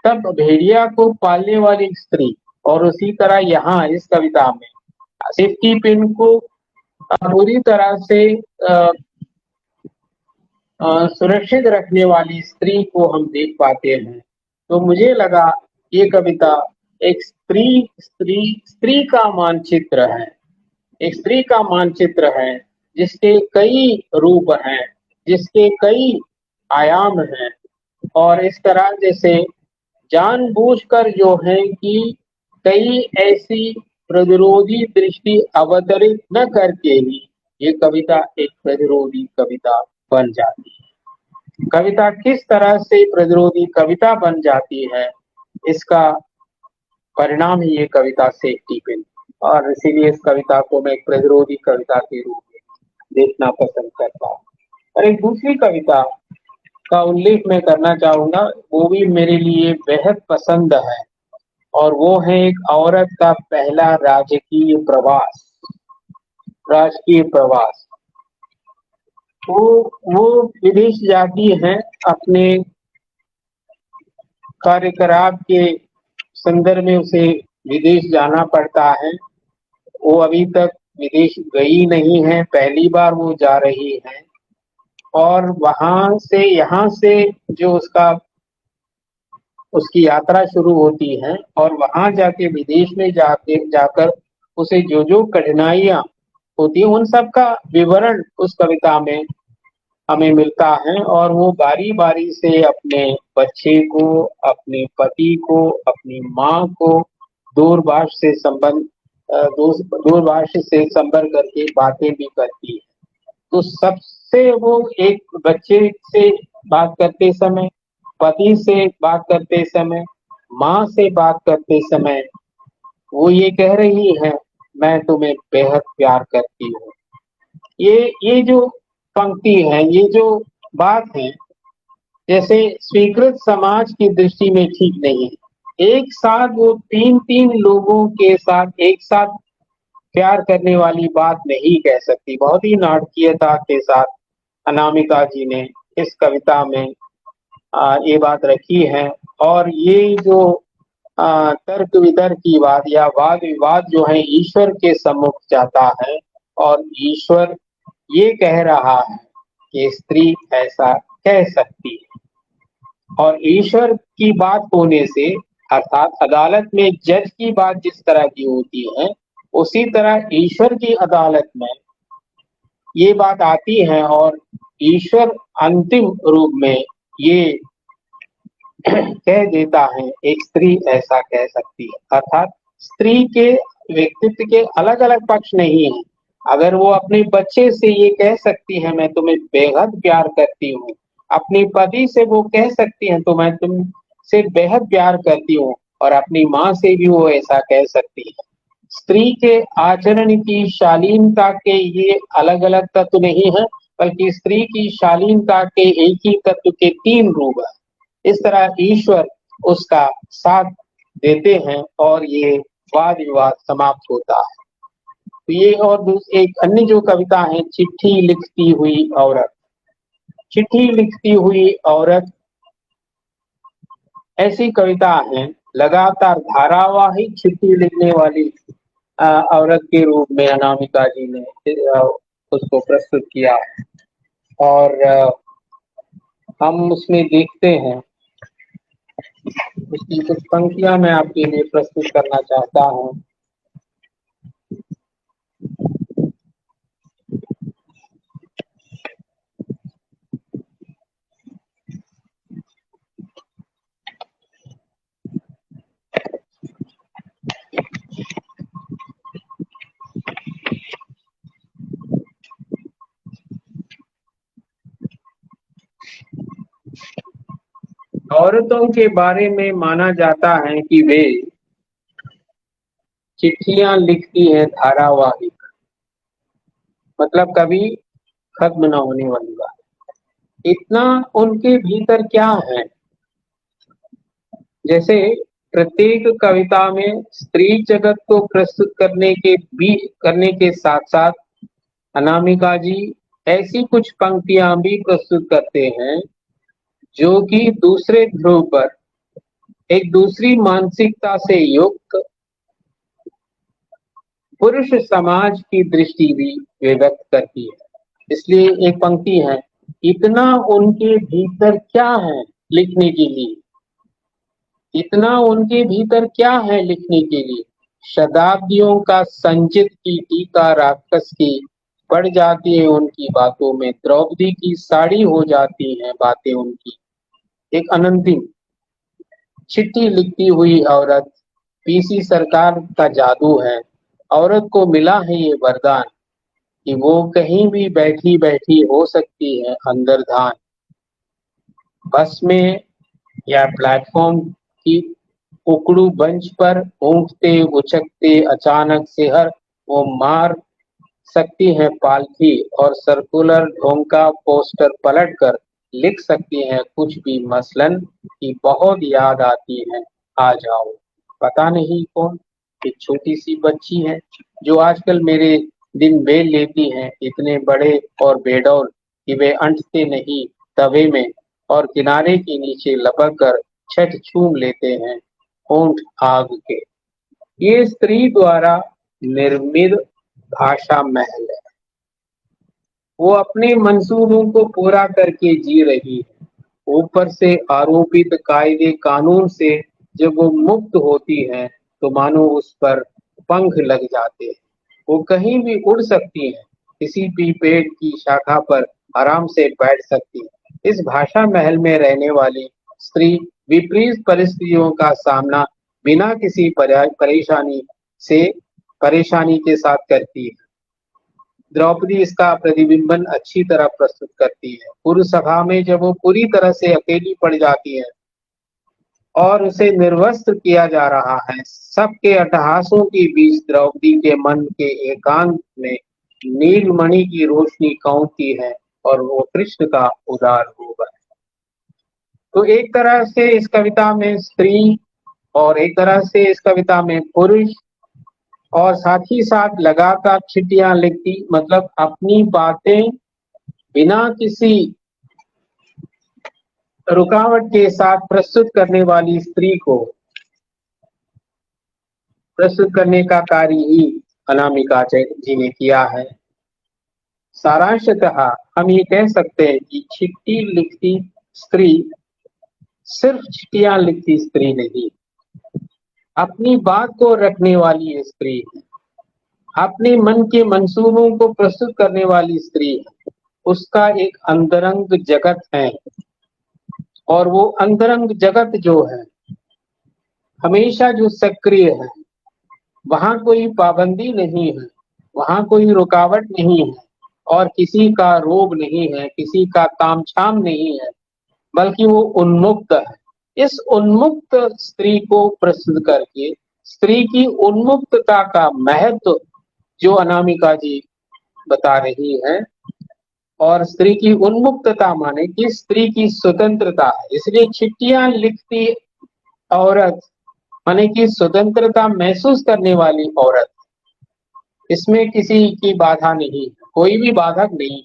तब भेड़िया को पालने वाली स्त्री, और उसी तरह यहाँ इस कविता में सेफ्टी पिन को पूरी तरह से सुरक्षित रखने वाली स्त्री को हम देख पाते हैं। तो मुझे लगा ये कविता एक स्त्री का मानचित्र है। एक स्त्री का मानचित्र है जिसके कई रूप हैं, जिसके कई आयाम हैं, और इस तरह जैसे जानबूझकर जो है कि कई ऐसी प्रतिरोधी दृष्टि अवतरित न करके ही ये कविता एक प्रतिरोधी कविता बन जाती है। कविता किस तरह से प्रतिरोधी कविता बन जाती है, इसका परिणाम ही ये कविता सेफ्टी पिन, और इसीलिए इस कविता को मैं एक प्रतिरोधी कविता के रूप में देखना पसंद करता हूँ। और एक दूसरी कविता का उल्लेख मैं करना चाहूंगा, वो भी मेरे लिए बेहद पसंद है, और वो है एक औरत का पहला राजकीय प्रवास। राजकीय प्रवास वो विदेश जाती है, अपने कार्यकलाप के संदर्भ में उसे विदेश जाना पड़ता है। वो अभी तक विदेश गई नहीं है, पहली बार वो जा रही है, और वहां से यहाँ से जो उसकी यात्रा शुरू होती है, और वहां जाके विदेश में जाकर उसे जो जो कठिनाइयां होती है उन सब का विवरण उस कविता में हमें मिलता है। और वो बारी बारी से अपने बच्चे को, अपने पति को, अपनी माँ को दूरभाष से संपर्क करके बातें भी करती है। तो सबसे वो एक बच्चे से बात करते समय, पति से बात करते समय, माँ से बात करते समय वो ये कह रही है, मैं तुम्हें बेहद प्यार करती हूँ। ये जो पंक्ति है, ये जो बात है, जैसे स्वीकृत समाज की दृष्टि में ठीक नहीं है। एक साथ वो 3-3 लोगों के साथ एक साथ प्यार करने वाली बात नहीं कह सकती। बहुत ही नाटकीयता के साथ अनामिका जी ने इस कविता में ये बात रखी है। और ये जो तर्क वितर्क की बात या वाद विवाद जो है ईश्वर के सम्मुख जाता है, और ईश्वर ये कह रहा है कि स्त्री ऐसा कह सकती है, और ईश्वर की बात होने से, अर्थात अदालत में जज की बात जिस तरह की होती है, उसी तरह ईश्वर की अदालत में ये बात आती है, और ईश्वर अंतिम रूप में ये कह देता है एक स्त्री ऐसा कह सकती है। अर्थात स्त्री के व्यक्तित्व के अलग अलग पक्ष नहीं है। अगर वो अपने बच्चे से ये कह सकती है मैं तुम्हें बेहद प्यार करती हूँ, अपनी पति से वो कह सकती हैं तो मैं तुमसे बेहद प्यार करती हूँ, और अपनी माँ से भी वो ऐसा कह सकती है। स्त्री के आचरण की शालीनता के ये अलग अलग तत्व नहीं है, बल्कि स्त्री की शालीनता के एक ही तत्व के तीन रूप है। इस तरह ईश्वर उसका साथ देते हैं और ये वाद विवाद समाप्त होता है। तो ये और एक अन्य जो कविता है, चिट्ठी लिखती हुई औरत। चिट्ठी लिखती हुई औरत ऐसी कविता है, लगातार धारावाहिक चिट्ठी लिखने वाली औरत के रूप में अनामिका जी ने उसको प्रस्तुत किया। और हम उसमें देखते हैं, उसकी कुछ पंक्तियां मैं आपके लिए प्रस्तुत करना चाहता हूं। औरतों के बारे में माना जाता है कि वे चिट्ठियां लिखती हैं धारावाहिक, मतलब कभी खत्म न होने वाली बात। इतना उनके भीतर क्या है, जैसे प्रत्येक कविता में स्त्री जगत को प्रस्तुत करने के साथ साथ अनामिका जी ऐसी कुछ पंक्तियां भी प्रस्तुत करते हैं जो कि दूसरे ध्रुव पर एक दूसरी मानसिकता से युक्त पुरुष समाज की दृष्टि भी वे व्यक्त करती है। इसलिए एक पंक्ति है, इतना उनके भीतर क्या है लिखने के लिए, इतना उनके भीतर क्या है लिखने के लिए। शताब्दियों का संचित की टीका राक्षस की पड़ जाती है उनकी बातों में, द्रौपदी की साड़ी हो जाती हैं बातें उनकी। एक अनंतिम चिट्ठी लिखती हुई औरत, पीसी सरकार का जादू है। औरत को मिला है ये वरदान कि वो कहीं भी बैठी बैठी हो सकती है अंतर्धान। बस में या प्लेटफॉर्म की उकड़ू बेंच पर ऊँघते उचकते अचानक से हर वो मार सकती हैं पालथी, और सर्कुलर ढोंग का पोस्टर पलट कर लिख सकती हैं कुछ भी, मसलन कि बहुत याद आती है आ जाओ। पता नहीं कौन एक छोटी सी बच्ची है जो आजकल मेरे दिन बेल लेती हैं, इतने बड़े और बेडौल कि वे अंटते नहीं तवे में, और किनारे के नीचे लपक कर छठ छूम लेते हैं होंठ आग के। ये स्त्री द्वारा निर्मित भाषा महल है। वो अपने मंसूबों को पूरा करके जी रही है। ऊपर से आरोपित कायदे कानून से जब वो मुक्त होती है तो मानो उस पर पंख लग जाते हैं। वो कहीं भी उड़ सकती है, किसी भी पेड़ की शाखा पर आराम से बैठ सकती है। इस भाषा महल में रहने वाली स्त्री विपरीत परिस्थितियों का सामना बिना किसी परेशानी के साथ करती है। द्रौपदी इसका प्रतिबिंबन अच्छी तरह प्रस्तुत करती है। पूर्व सभा में जब वो पूरी तरह से अकेली पड़ जाती है और उसे निर्वस्त्र किया जा रहा है, सबके अट्टहासों के बीच द्रौपदी के मन के एकांत में नीलमणि की रोशनी कौंधती है और वो कृष्ण का उदार रूप है। तो एक तरह से इस कविता में स्त्री और एक तरह से इस कविता में पुरुष, और साथ ही साथ लगातार चिट्ठियां लिखती, मतलब अपनी बातें बिना किसी रुकावट के साथ प्रस्तुत करने वाली स्त्री को प्रस्तुत करने का कार्य ही अनामिका जी ने किया है। सारांशतः हम ये कह सकते हैं कि चिट्ठी लिखती स्त्री सिर्फ चिट्ठियां लिखती स्त्री नहीं, अपनी बात को रखने वाली स्त्री है, अपने मन के मंसूबों को प्रस्तुत करने वाली स्त्री है। उसका एक अंतरंग जगत है, और वो अंतरंग जगत जो है हमेशा जो सक्रिय है, वहां कोई पाबंदी नहीं है, वहां कोई रुकावट नहीं है, और किसी का रोग नहीं है, किसी का तामझाम नहीं है, बल्कि वो उन्मुक्त है। इस उन्मुक्त स्त्री को प्रस्तुत करके स्त्री की उन्मुक्तता का महत्व जो अनामिका जी बता रही है, और स्त्री की उन्मुक्तता माने कि स्त्री की स्वतंत्रता है। इसलिए चिट्ठियां लिखती औरत माने कि स्वतंत्रता महसूस करने वाली औरत, इसमें किसी की बाधा नहीं, कोई भी बाधक नहीं,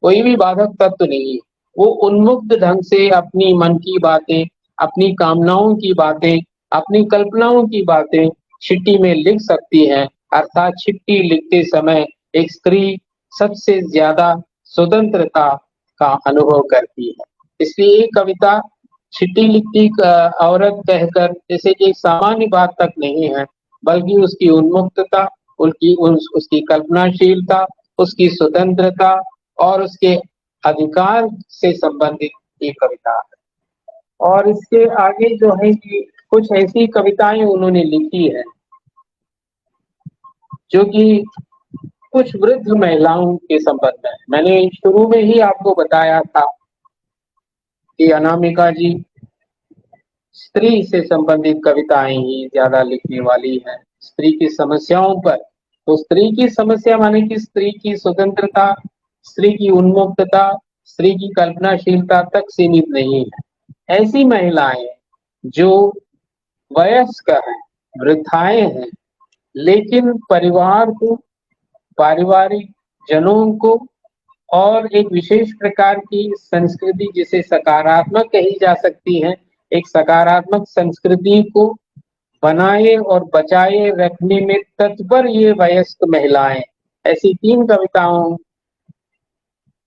कोई भी बाधक तत्व नहीं। वो उन्मुक्त ढंग से अपनी मन की बातें, अपनी कामनाओं की बातें, अपनी कल्पनाओं की बातें चिट्ठी में लिख सकती है। अर्थात चिट्ठी लिखते समय एक स्त्री सबसे ज्यादा स्वतंत्रता का अनुभव करती है। इसलिए ये कविता चिट्ठी लिखती औरत कहकर जैसे कि सामान्य बात तक नहीं है, बल्कि उसकी उन्मुक्तता, उसकी कल्पनाशीलता, उसकी स्वतंत्रता और उसके अधिकार से संबंधित ये कविता है। और इसके आगे जो है कि कुछ ऐसी कविताएं उन्होंने लिखी है जो कि कुछ वृद्ध महिलाओं के संबंध में। मैंने शुरू में ही आपको बताया था कि अनामिका जी स्त्री से संबंधित कविताएं ही ज्यादा लिखने वाली है, स्त्री की समस्याओं पर। तो स्त्री की समस्या माने कि स्त्री की स्वतंत्रता, स्त्री की उन्मुक्तता, स्त्री की कल्पनाशीलता तक सीमित नहीं है। ऐसी महिलाएं जो वयस्क हैं, वृद्धाएं हैं, लेकिन परिवार को, पारिवारिक जनों को और एक विशेष प्रकार की संस्कृति जिसे सकारात्मक कही जा सकती है, एक सकारात्मक संस्कृति को बनाए और बचाए रखने में तत्पर ये वयस्क महिलाएं। ऐसी 3 कविताओं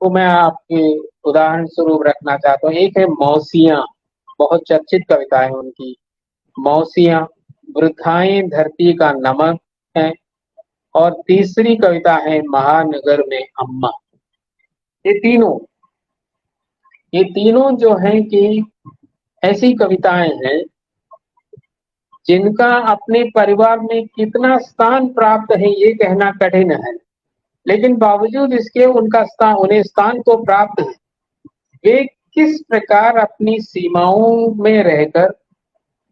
को मैं आपके उदाहरण स्वरूप रखना चाहता हूँ। एक है मौसियां, बहुत चर्चित कविता है उनकी। मौसियां, वृद्धाएं धरती का नमक है, और तीसरी कविता है महानगर में अम्मा। ये तीनों जो हैं कि ऐसी कविताएं हैं जिनका अपने परिवार में कितना स्थान प्राप्त है ये कहना कठिन है, लेकिन बावजूद इसके उन्हें स्थान तो प्राप्त है। वे किस प्रकार अपनी सीमाओं में रहकर,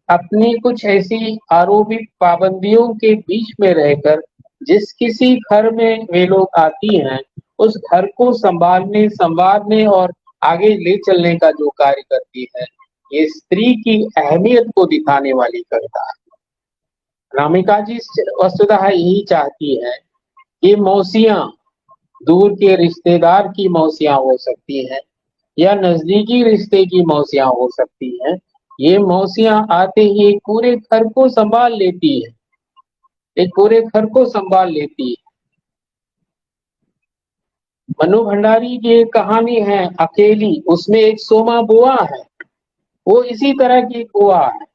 अपनी कुछ ऐसी आरोपित पाबंदियों के बीच में रहकर, जिस किसी घर में वे लोग आती हैं उस घर को संवारने और आगे ले चलने का जो कार्य करती है, ये स्त्री की अहमियत को दिखाने वाली कविता है। अनामिका जी वस्तुतः यही चाहती है कि मौसियां दूर के रिश्तेदार की मौसियां हो सकती हैं या नजदीकी रिश्ते की मौसियां हो सकती हैं, ये मौसियां आते ही एक पूरे घर को संभाल लेती है, एक पूरे घर को संभाल लेती है। मनु भंडारी की एक कहानी है अकेली, उसमें एक सोमा बुआ है, वो इसी तरह की बुआ है।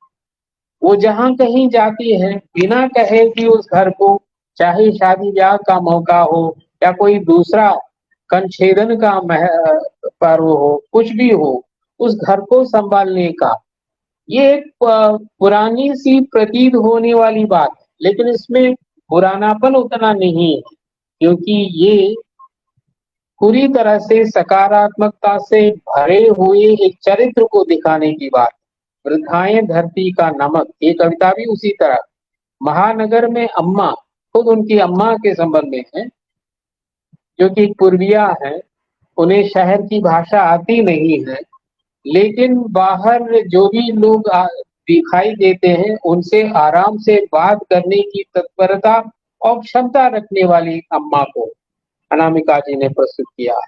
वो जहां कहीं जाती है बिना कहे कि उस घर को, चाहे शादी ब्याह का मौका हो या कोई दूसरा कंछेदन का पर्व हो, कुछ भी हो, उस घर को संभालने का ये एक पुरानी सी प्रतीत होने वाली बात है, लेकिन इसमें पुरानापन उतना नहीं है, क्योंकि ये पूरी तरह से सकारात्मकता से भरे हुए एक चरित्र को दिखाने की बात। वृद्धाएं धरती का नमक, ये कविता भी उसी तरह। महानगर में अम्मा, खुद उनकी अम्मा के संबंध में है, जो कि पूर्विया है, उन्हें शहर की भाषा आती नहीं है, लेकिन बाहर जो भी लोग दिखाई देते हैं उनसे आराम से बात करने की तत्परता और क्षमता रखने वाली अम्मा को अनामिका जी ने प्रस्तुत किया है।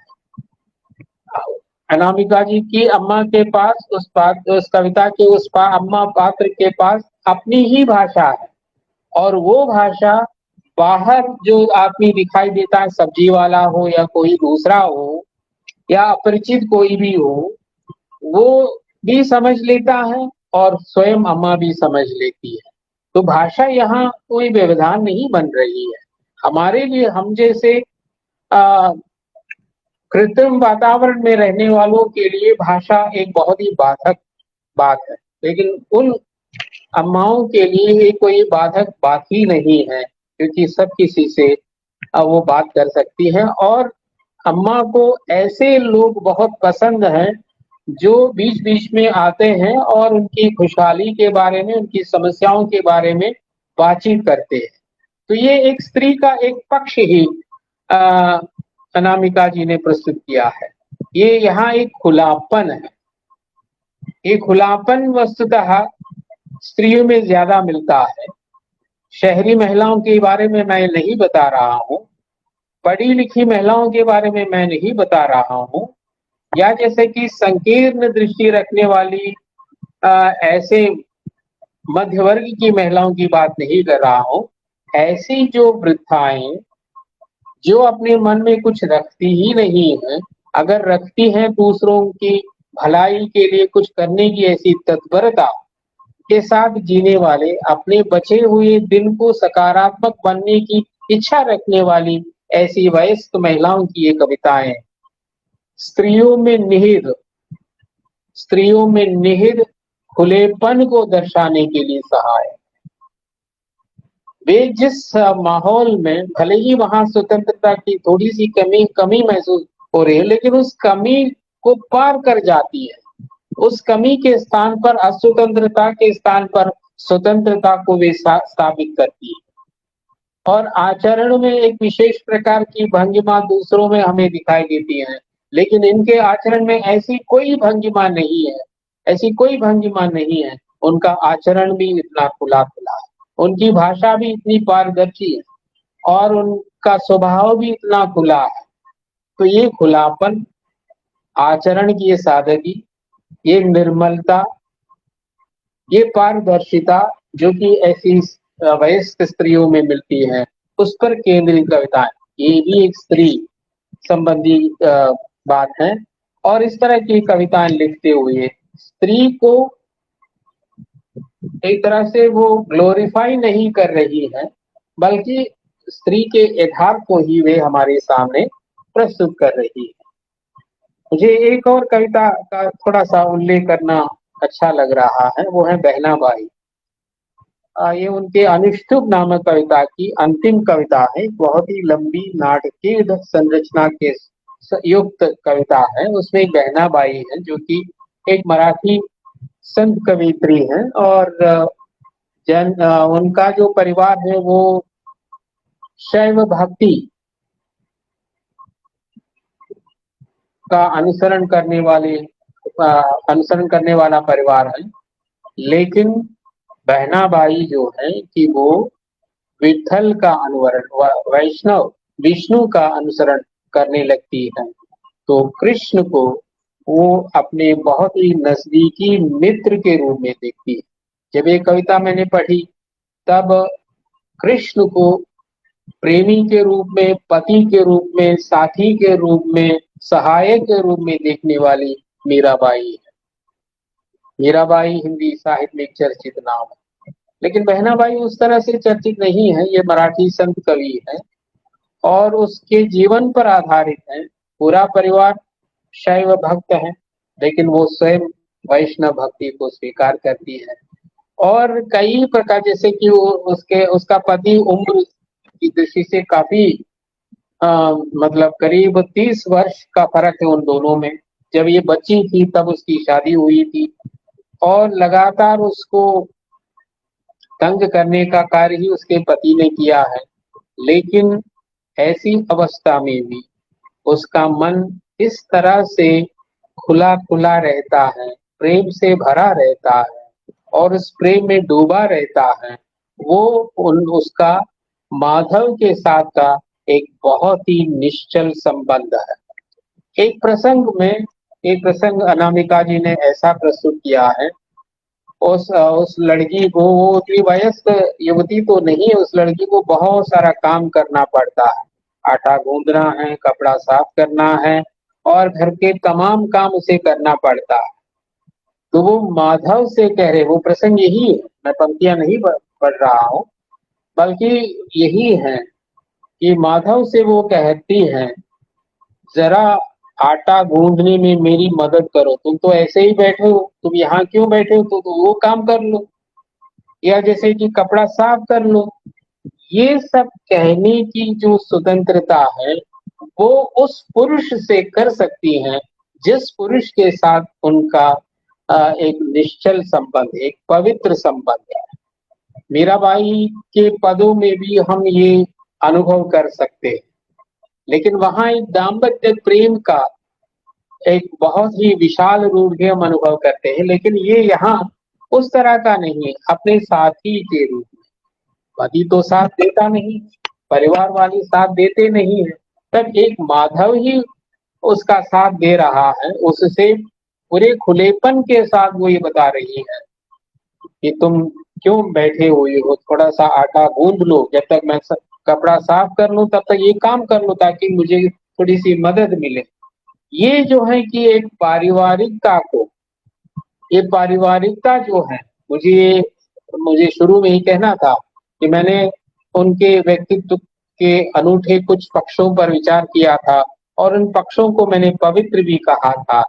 अनामिका जी की अम्मा के पास उस कविता के अम्मा पात्र के पास अपनी ही भाषा है, और वो भाषा बाहर जो आदमी दिखाई देता है, सब्जी वाला हो या कोई दूसरा हो या अपरिचित कोई भी हो, वो भी समझ लेता है और स्वयं अम्मा भी समझ लेती है। तो भाषा यहाँ कोई व्यवधान नहीं बन रही है। हमारे लिए, हम जैसे कृत्रिम वातावरण में रहने वालों के लिए भाषा एक बहुत ही बाधक बात है, लेकिन उन अम्माओं के लिए ये कोई बाधक बात ही नहीं है, क्योंकि सब किसी से वो बात कर सकती है और अम्मा को ऐसे लोग बहुत पसंद हैं जो बीच बीच में आते हैं और उनकी खुशहाली के बारे में, उनकी समस्याओं के बारे में बातचीत करते हैं। तो ये एक स्त्री का एक पक्ष ही अनामिका जी ने प्रस्तुत किया है। ये यहाँ एक खुलापन है। ये खुलापन वस्तुतः स्त्रियों में ज्यादा मिलता है। शहरी महिलाओं के बारे में मैं नहीं बता रहा हूँ, पढ़ी लिखी महिलाओं के बारे में मैं नहीं बता रहा हूँ, या जैसे कि संकीर्ण दृष्टि रखने वाली ऐसे मध्य वर्ग की महिलाओं की बात नहीं कर रहा हूँ। ऐसी जो वृद्धाएं जो अपने मन में कुछ रखती ही नहीं है, अगर रखती हैं दूसरों की भलाई के लिए कुछ करने की ऐसी तत्परता के साथ जीने वाले, अपने बचे हुए दिन को सकारात्मक बनने की इच्छा रखने वाली ऐसी वयस्क महिलाओं की ये कविताएं स्त्रियों में निहित खुलेपन को दर्शाने के लिए सहाय। वे जिस माहौल में भले ही वहां स्वतंत्रता की थोड़ी सी कमी महसूस हो रही है, लेकिन उस कमी को पार कर जाती है। उस कमी के स्थान पर, अस्वतंत्रता के स्थान पर स्वतंत्रता को वे स्थापित करती है। और आचरण में एक विशेष प्रकार की भंगिमा दूसरों में हमें दिखाई देती है, लेकिन इनके आचरण में ऐसी कोई भंगिमा नहीं है, ऐसी कोई भंगिमा नहीं है। उनका आचरण भी इतना खुला खुला है, उनकी भाषा भी इतनी पारदर्शी है और उनका स्वभाव भी इतना खुला है। तो ये खुलापन, आचरण की ये सादगी, ये निर्मलता, ये पारदर्शिता जो कि ऐसी वयस्क स्त्रियों में मिलती है, उस पर केंद्रित कविताएं, ये भी एक स्त्री संबंधी बात है। और इस तरह की कविताएं लिखते हुए स्त्री को एक तरह से वो ग्लोरीफाई नहीं कर रही है, बल्कि स्त्री के यथार्थ को ही वे हमारे सामने प्रस्तुत कर रही है। मुझे एक और कविता का थोड़ा सा उल्लेख करना अच्छा लग रहा है, वो है बहनाबाई। ये उनके अनुष्टुप नामक कविता की अंतिम कविता है। बहुत ही लंबी नाटकीय संरचना के युक्त कविता है। उसमें एक बहनाबाई है जो कि एक मराठी संत कवित्री है और उनका जो परिवार है वो शैव भक्ति का अनुसरण करने वाला परिवार है। लेकिन बहनाबाई जो है कि वो विठल का अनुवरण, विष्णु का अनुसरण करने लगती है। तो कृष्ण को वो अपने बहुत ही नजदीकी मित्र के रूप में देखती है। जब ये कविता मैंने पढ़ी तब कृष्ण को प्रेमी के रूप में, पति के रूप में, साथी के रूप में, सहायक के रूप में देखने वाली मीराबाई है। मीराबाई हिंदी साहित्य में एक चर्चित नाम है, लेकिन बहनाबाई उस तरह से चर्चित नहीं है। ये मराठी संत कवि है और उसके जीवन पर आधारित है। पूरा परिवार शैव भक्त है, लेकिन वो स्वयं वैष्णव भक्ति को स्वीकार करती है। और कई प्रकार, जैसे कि उसका पति उम्र की दृष्टि से काफी मतलब करीब 30 वर्ष का फर्क है उन दोनों में। जब ये बच्ची थी तब उसकी शादी हुई थी और लगातार उसको तंग करने का कार्य ही उसके पति ने किया है। लेकिन ऐसी अवस्था में भी उसका मन इस तरह से खुला खुला रहता है, प्रेम से भरा रहता है और उस प्रेम में डूबा रहता है। वो उसका माधव के साथ का एक बहुत ही निश्चल संबंध है। एक प्रसंग अनामिका जी ने ऐसा प्रस्तुत किया है। उस लड़की को, वो उतनी वयस्क युवती तो नहीं है, उस लड़की को बहुत सारा काम करना पड़ता है। आटा गूंदना है, कपड़ा साफ करना है और घर के तमाम काम उसे करना पड़ता है। तो वो माधव से कह रहे, वो प्रसंग यही है, मैं पंक्तियां नहीं पढ़ रहा हूँ, बल्कि यही है कि माधव से वो कहती हैं, जरा आटा गूंदने में मेरी मदद करो, तुम तो ऐसे ही बैठे हो, तुम यहाँ क्यों बैठे हो, तो वो काम कर लो, या जैसे कि कपड़ा साफ कर लो। ये सब कहने की जो स्वतंत्रता है वो उस पुरुष से कर सकती हैं जिस पुरुष के साथ उनका एक निश्चल संबंध, एक पवित्र संबंध है। मीराबाई के पदों में भी हम ये अनुभव कर सकते हैं, लेकिन वहां एक दाम्पत्य प्रेम का एक बहुत ही विशाल रूप भी हम अनुभव करते हैं, लेकिन ये यहाँ उस तरह का नहीं है, अपने साथी के रूप में। पति तो साथ देता नहीं, परिवार वाले साथ देते नहीं है, तब एक माधव ही उसका साथ दे रहा है। उससे पूरे खुलेपन के साथ वो ये बता रही है कि तुम क्यों बैठे हुए हो, थोड़ा सा आटा गूंद लो, जब तक मैं कपड़ा साफ कर लूं तब तक ये काम कर लो, ताकि मुझे थोड़ी सी मदद मिले। ये जो है कि एक पारिवारिकता को, ये पारिवारिकता जो है, मुझे शुरू में ही कहना था कि मैंने उनके व्यक्तित्व के अनूठे कुछ पक्षों पर विचार किया था और उन पक्षों को मैंने पवित्र भी कहा था।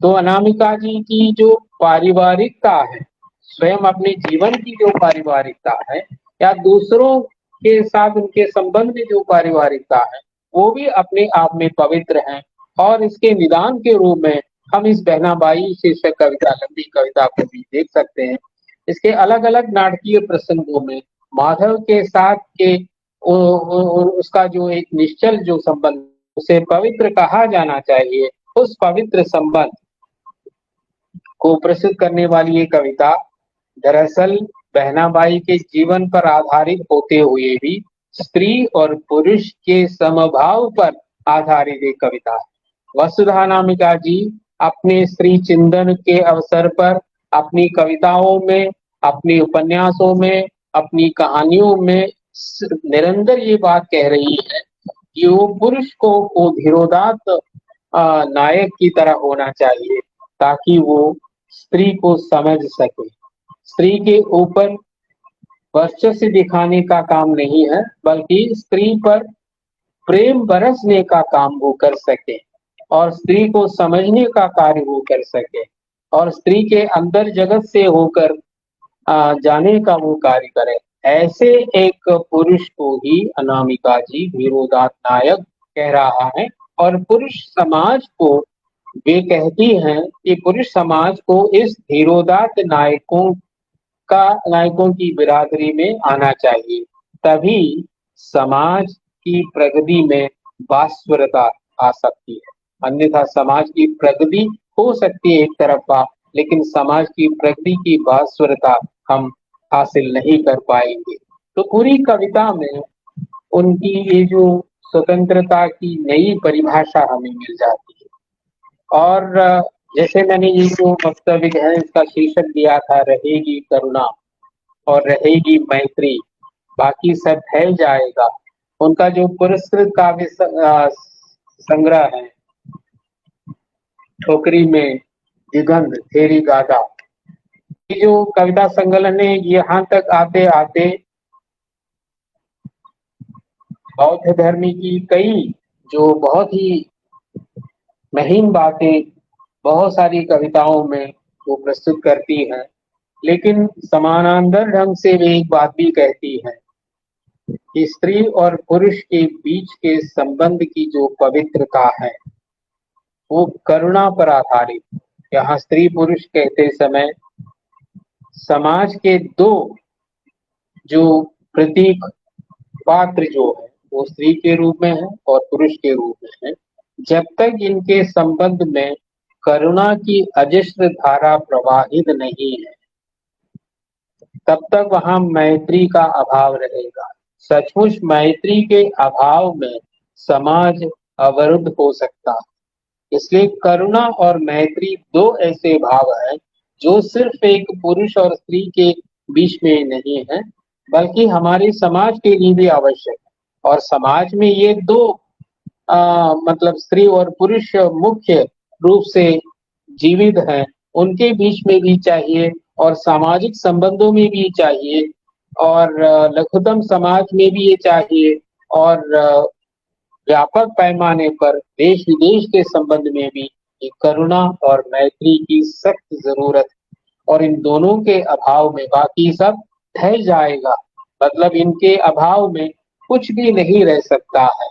तो अनामिका जी की जो पारिवारिकता है, स्वयं अपने जीवन की जो पारिवारिकता है, या दूसरों के साथ उनके संबंध में जो पारिवारिकता है, वो भी अपने आप में पवित्र है। और इसके निदान के रूप में हम इस बहनाबाई शीर्षक कविता, लंबी कविता को भी देख सकते हैं। इसके अलग अलग नाटकीय प्रसंगों में माधव के साथ के उसका जो एक निश्चल जो संबंध, उसे पवित्र कहा जाना चाहिए। उस पवित्र संबंध को प्रसिद्ध करने वाली ये कविता दरअसल बहनाबाई के जीवन पर आधारित होते हुए भी स्त्री और पुरुष के समभाव पर आधारित एक कविता है। वसुधा अनामिका जी अपने स्त्री चिंतन के अवसर पर अपनी कविताओं में, अपने उपन्यासों में, अपनी कहानियों में निरंतर ये बात कह रही है कि वो पुरुष को धीरोदात्त नायक की तरह होना चाहिए, ताकि वो स्त्री को समझ सके। स्त्री के ऊपर वर्चस्व दिखाने का काम नहीं है, बल्कि स्त्री पर प्रेम बरसने का काम वो कर सके और स्त्री को समझने का कार्य वो कर सके और स्त्री के अंदर जगत से होकर जाने का वो कार्य करे। ऐसे एक पुरुष को ही अनामिका जी धीरोदात्त नायक कह रहा है। और पुरुष समाज को वे कहती हैं कि पुरुष समाज को इस धीरोदात्त नायकों की बिरादरी में आना चाहिए, तभी समाज की प्रगति में भास्वरता आ सकती है। अन्यथा समाज की प्रगति हो सकती है एक तरफा, लेकिन समाज की प्रगति की भास्वरता हम हासिल नहीं कर पाएंगे। तो पूरी कविता में उनकी ये जो स्वतंत्रता की नई परिभाषा हमें मिल जाती है। और जैसे मैंने ये जो वक्तव्य है इसका शीर्षक दिया था, रहेगी करुणा और रहेगी मैत्री, बाकी सब फैल जाएगा। उनका जो पुरस्कृत काव्य संग्रह है, ठोकरी में दिगंध तेरी गादा, ये जो कविता संकलन है, यहाँ तक आते आते बौद्ध धर्म की कई जो बहुत ही महीन बातें बहुत सारी कविताओं में वो प्रस्तुत करती हैं, लेकिन समानांतर ढंग से वे एक बात भी कहती है कि स्त्री और पुरुष के बीच के संबंध की जो पवित्रता है वो करुणा पर आधारित। यहाँ स्त्री पुरुष कहते समय समाज के दो जो प्रतीक पात्र जो है वो स्त्री के रूप में है और पुरुष के रूप में है। जब तक इनके संबंध में करुणा की अजस्र धारा प्रवाहित नहीं है, तब तक वहां मैत्री का अभाव रहेगा। सचमुच मैत्री के अभाव में समाज अवरुद्ध हो सकता है। इसलिए करुणा और मैत्री दो ऐसे भाव हैं जो सिर्फ एक पुरुष और स्त्री के बीच में नहीं है, बल्कि हमारे समाज के लिए भी आवश्यक है। और समाज में ये दो मतलब स्त्री और पुरुष मुख्य रूप से जीवित हैं, उनके बीच में भी चाहिए और सामाजिक संबंधों में भी चाहिए और लघुतम समाज में भी ये चाहिए और व्यापक पैमाने पर देश विदेश के संबंध में भी ये करुणा और मैत्री की सख्त जरूरत है। और इन दोनों के अभाव में बाकी सब ढह जाएगा, मतलब इनके अभाव में कुछ भी नहीं रह सकता है।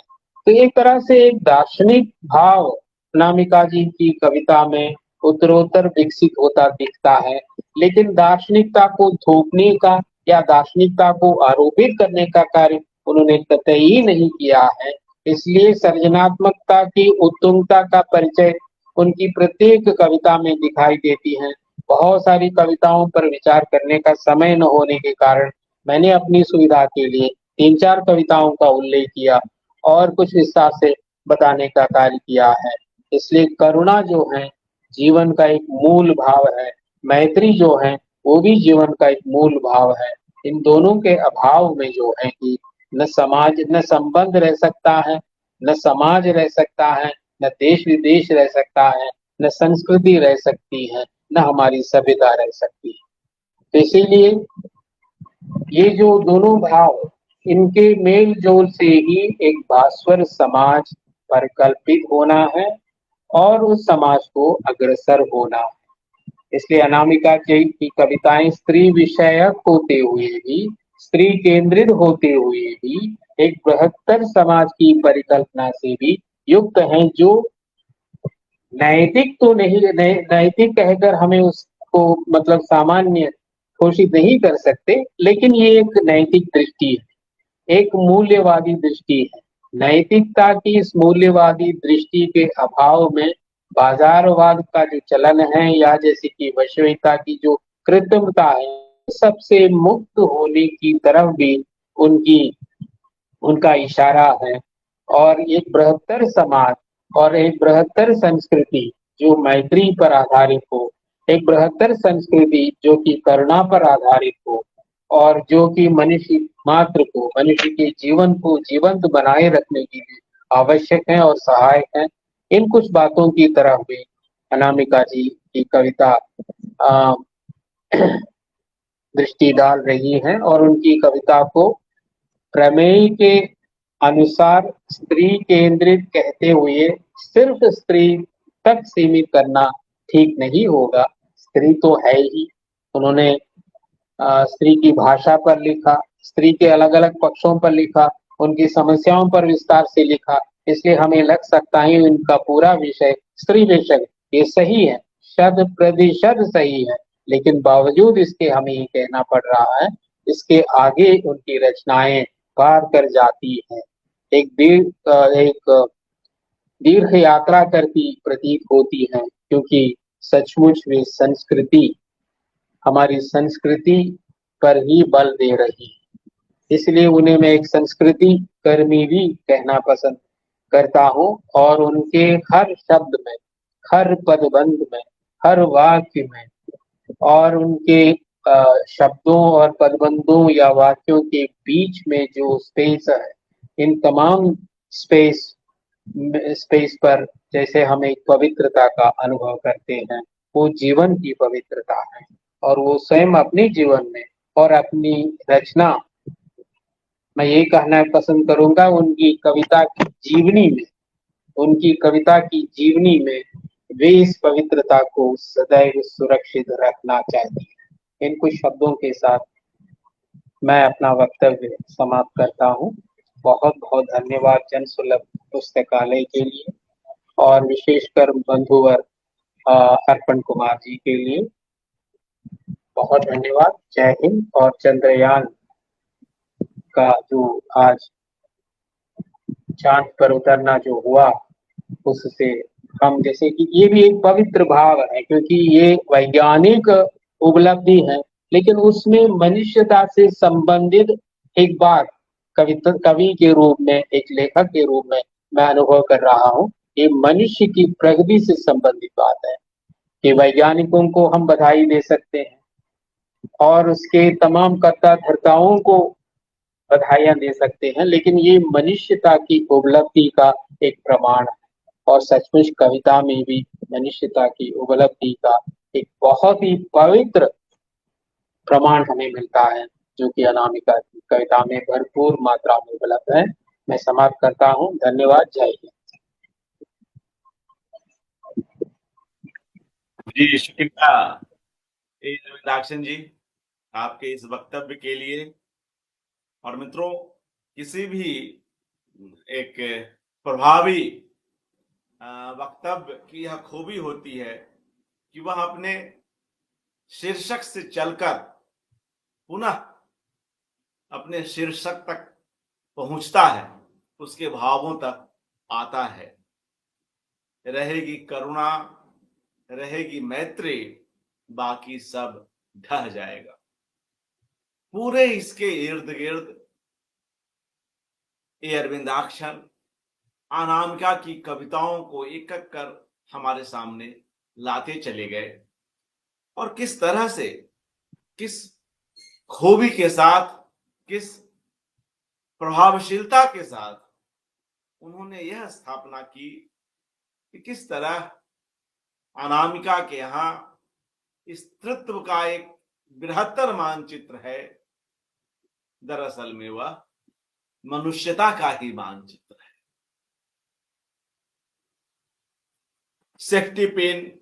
तो एक तरह से एक दार्शनिक भाव अनामिका जी की कविता में उत्तरोत्तर विकसित होता दिखता है, लेकिन दार्शनिकता को थोपने का या दार्शनिकता को आरोपित करने का कार्य उन्होंने कतई नहीं किया है। इसलिए सृजनात्मकता की उत्तुंगता का परिचय उनकी प्रत्येक कविता में दिखाई देती है। बहुत सारी कविताओं पर विचार करने का समय न होने के कारण मैंने अपनी सुविधा के लिए 3-4 कविताओं का उल्लेख किया और कुछ विस्तार से बताने का कार्य किया है। इसलिए करुणा जो है जीवन का एक मूल भाव है, मैत्री जो है वो भी जीवन का एक मूल भाव है। इन दोनों के अभाव में जो है कि न समाज न संबंध रह सकता है, न समाज रह सकता है, न देश विदेश रह सकता है, न संस्कृति रह सकती है, न हमारी सभ्यता रह सकती है। तो इसीलिए ये जो दोनों भाव इनके मेल जोल से ही एक भास्वर समाज परिकल्पित होना है और उस समाज को अग्रसर होना है। इसलिए अनामिका जी की कविताएं स्त्री विषयक होते हुए भी, स्त्री केंद्रित होते हुए भी एक बृहत्तर समाज की परिकल्पना से भी युक्त हैं, जो नैतिक तो नहीं, नैतिक कहकर हमें उसको मतलब सामान्य घोषित नहीं कर सकते, लेकिन ये एक नैतिक दृष्टि है, एक मूल्यवादी दृष्टि है। नैतिकता की इस मूल्यवादी दृष्टि के अभाव में बाजारवाद का जो चलन है या जैसे कि वैश्विकता की जो कृत्रिमता है, सबसे मुक्त होने की तरफ भी उनकी उनका इशारा है। और एक बृहत्तर समाज और एक बृहत्तर संस्कृति जो मैत्री पर आधारित हो, एक बृहत्तर संस्कृति जो कि करुणा पर आधारित हो और जो कि मनुष्य मात्र को, मनुष्य के जीवन को जीवंत बनाए रखने के लिए आवश्यक है और सहायक है। इन कुछ बातों की तरफ भी अनामिका जी की कविता अ, दृष्टि डाल रही है और उनकी कविता को प्रमेय के अनुसार स्त्री केंद्रित कहते हुए सिर्फ स्त्री तक सीमित करना ठीक नहीं होगा। स्त्री तो है ही। उन्होंने स्त्री की भाषा पर लिखा, स्त्री के अलग अलग पक्षों पर लिखा, उनकी समस्याओं पर विस्तार से लिखा। इसलिए हमें लग सकता है इनका पूरा विषय स्त्री विषय ये सही है, 100% सही है, लेकिन बावजूद इसके हमें ये कहना पड़ रहा है इसके आगे उनकी रचनाएं पार कर जाती हैं, एक दीर्घ यात्रा करती प्रतीत होती है, क्योंकि सचमुच वे संस्कृति हमारी संस्कृति पर ही बल दे रही है। इसलिए उन्हें मैं एक संस्कृति कर्मी भी कहना पसंद करता हूँ और उनके हर शब्द में, हर पदबंध में, हर वाक्य में और उनके शब्दों और पदबंधों या वाक्यों के बीच में जो स्पेस है, इन तमाम स्पेस स्पेस पर जैसे हम एक पवित्रता का अनुभव करते हैं, वो जीवन की पवित्रता है और वो स्वयं अपने जीवन में और अपनी रचना, मैं ये कहना पसंद करूंगा, उनकी कविता की जीवनी में, उनकी कविता की जीवनी में वे इस पवित्रता को सदैव सुरक्षित रखना चाहती है। इन कुछ शब्दों के साथ मैं अपना वक्तव्य समाप्त करता हूँ। बहुत बहुत धन्यवाद जन सुलभ पुस्तकालय के लिए और विशेषकर बंधुवर अर्पण कुमार जी के लिए बहुत धन्यवाद। जय हिंद। और चंद्रयान का जो आज चांद पर उतरना जो हुआ, उससे हम जैसे कि ये भी एक पवित्र भाव है, क्योंकि ये वैज्ञानिक उपलब्धि है, लेकिन उसमें मनुष्यता से संबंधित एक बात कवि के रूप में, एक लेखक के रूप में मैं अनुभव कर रहा हूँ। ये मनुष्य की प्रगति से संबंधित बात है कि वैज्ञानिकों को हम बधाई दे सकते हैं और उसके तमाम कर्ता धर्ताओं को बधाइयां दे सकते हैं, लेकिन ये मनुष्यता की उपलब्धि का एक प्रमाण है और सचमुच कविता में भी मनुष्यता की उपलब्धि का एक बहुत ही पवित्र प्रमाण हमें मिलता है, जो कि अनामिका की कविता में भरपूर मात्रा में उपलब्ध है। मैं समाप्त करता हूँ। धन्यवाद। जय हिंद। जी शुक्रिया रविंद्राक्ष जी आपके इस वक्तव्य के लिए। और मित्रों, किसी भी एक प्रभावी वक्तव्य की यह खूबी होती है कि वह अपने शीर्षक से चलकर पुनः अपने शीर्षक तक पहुंचता है, उसके भावों तक आता है। रहेगी करुणा, रहेगी मैत्री, बाकी सब ढह जाएगा। पूरे इसके इर्द गिर्द ये अरविंदाक्षर अनामिका की कविताओं को एक एक कर हमारे सामने लाते चले गए और किस तरह से, किस खूबी के साथ, किस प्रभावशीलता के साथ उन्होंने यह स्थापना की कि किस तरह अनामिका के यहाँ स्त्रीत्व का एक बृहत्तर मानचित्र है, दरअसल में वह मनुष्यता का ही मानचित्र है। सेफ्टी पिन,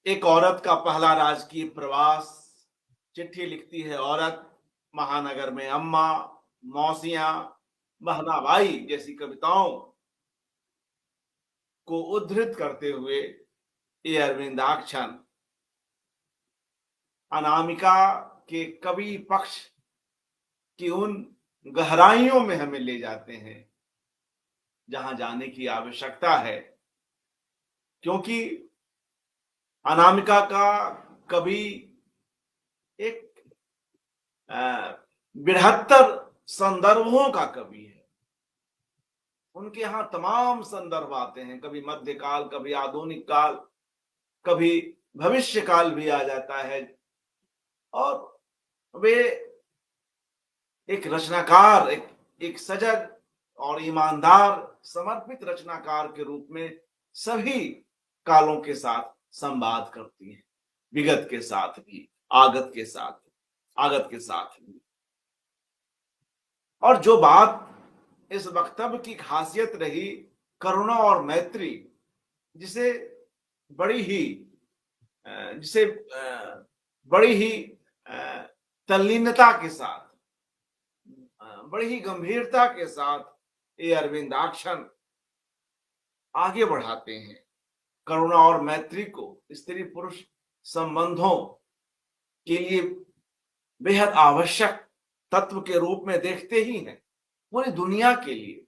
एक औरत का पहला राजकीय प्रवास, चिट्ठी लिखती है औरत, महानगर में अम्मा, मौसियां, बहनाबाई जैसी कविताओं को उद्धृत करते हुए ये अरविंदाक्षर अनामिका के कवि पक्ष की उन गहराइयों में हमें ले जाते हैं जहां जाने की आवश्यकता है, क्योंकि अनामिका का कवि एक बृहत्तर संदर्भों का कवि है। उनके यहाँ तमाम संदर्भ आते हैं, कभी मध्यकाल, कभी आधुनिक काल, कभी भविष्य काल भी आ जाता है और वे एक रचनाकार, एक सजग और ईमानदार समर्पित रचनाकार के रूप में सभी कालों के साथ संवाद करती हैं, विगत के साथ भी, आगत के साथ भी। और जो बात इस वक्तव्य की खासियत रही, करुणा और मैत्री, जिसे बड़ी ही तल्लीनता के साथ, बड़ी ही गंभीरता के साथ ये अरविंदाक्षर आगे बढ़ाते हैं। करुणा और मैत्री को स्त्री पुरुष संबंधों के लिए बेहद आवश्यक तत्व के रूप में देखते ही हैं। पूरी दुनिया के लिए,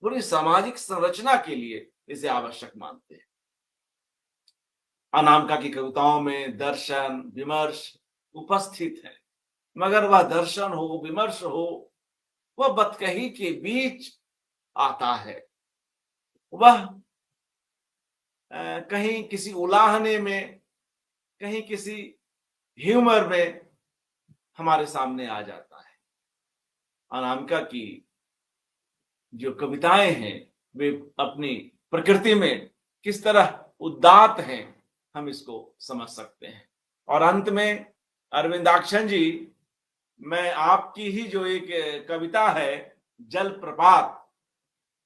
पूरी सामाजिक संरचना के लिए इसे आवश्यक मानते हैं। अनामिका की कविताओं में दर्शन, विमर्श उपस्थित है, मगर वह दर्शन हो, विमर्श हो, वह बतकही के बीच आता है। वह कहीं किसी उलाहने में, कहीं किसी ह्यूमर में हमारे सामने आ जाता है। अनामिका की जो कविताएं हैं वे अपनी प्रकृति में किस तरह उदात्त हैं, हम इसको समझ सकते हैं। और अंत में अरविंदाक्षर जी, मैं आपकी ही जो एक कविता है जलप्रपात,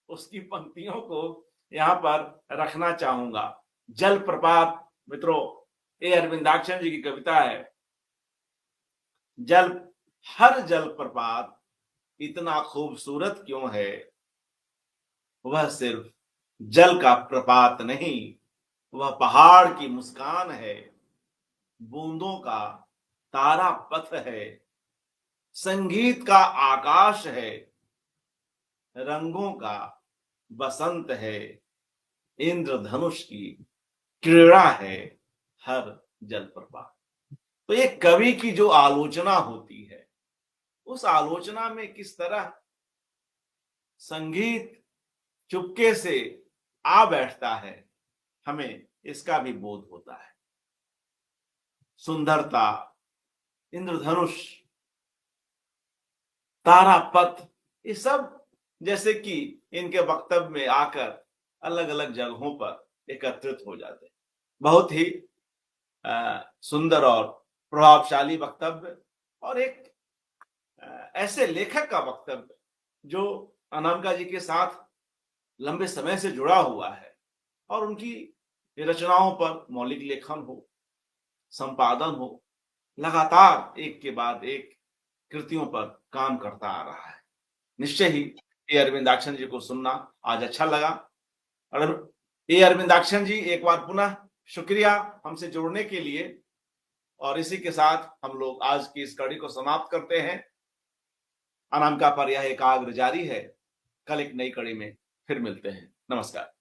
उसकी पंक्तियों को यहाँ पर रखना चाहूंगा। जलप्रपात मित्रों, ये अरविंदाक्षर जी की कविता है। हर जलप्रपात इतना खूबसूरत क्यों है, वह सिर्फ जल का प्रपात नहीं, वह पहाड़ की मुस्कान है, बूंदों का तारा पथ है, संगीत का आकाश है, रंगों का बसंत है, इंद्रधनुष की क्रीड़ा है हर जलप्रपात। तो ये कवि की जो आलोचना होती है, उस आलोचना में किस तरह संगीत चुपके से आ बैठता है, हमें इसका भी बोध होता है। सुंदरता, इंद्रधनुष, तारापथ, ये सब जैसे कि इनके वक्तव्य में आकर अलग अलग जगहों पर एकत्रित हो जाते हैं। बहुत ही सुंदर और प्रभावशाली वक्तव्य, और एक ऐसे लेखक का वक्तव्य जो अनामिका जी के साथ लंबे समय से जुड़ा हुआ है और उनकी रचनाओं पर मौलिक लेखन हो, संपादन हो, लगातार एक के बाद एक कृतियों पर काम करता आ रहा है। निश्चय ही ये अरविंदाक्षर जी को सुनना आज अच्छा लगा। और ए अरविंदाक्षन जी, एक बार पुनः शुक्रिया हमसे जुड़ने के लिए। और इसी के साथ हम लोग आज की इस कड़ी को समाप्त करते हैं। अनामिका पर यह एकाग्र जारी है। कल एक नई कड़ी में फिर मिलते हैं। नमस्कार।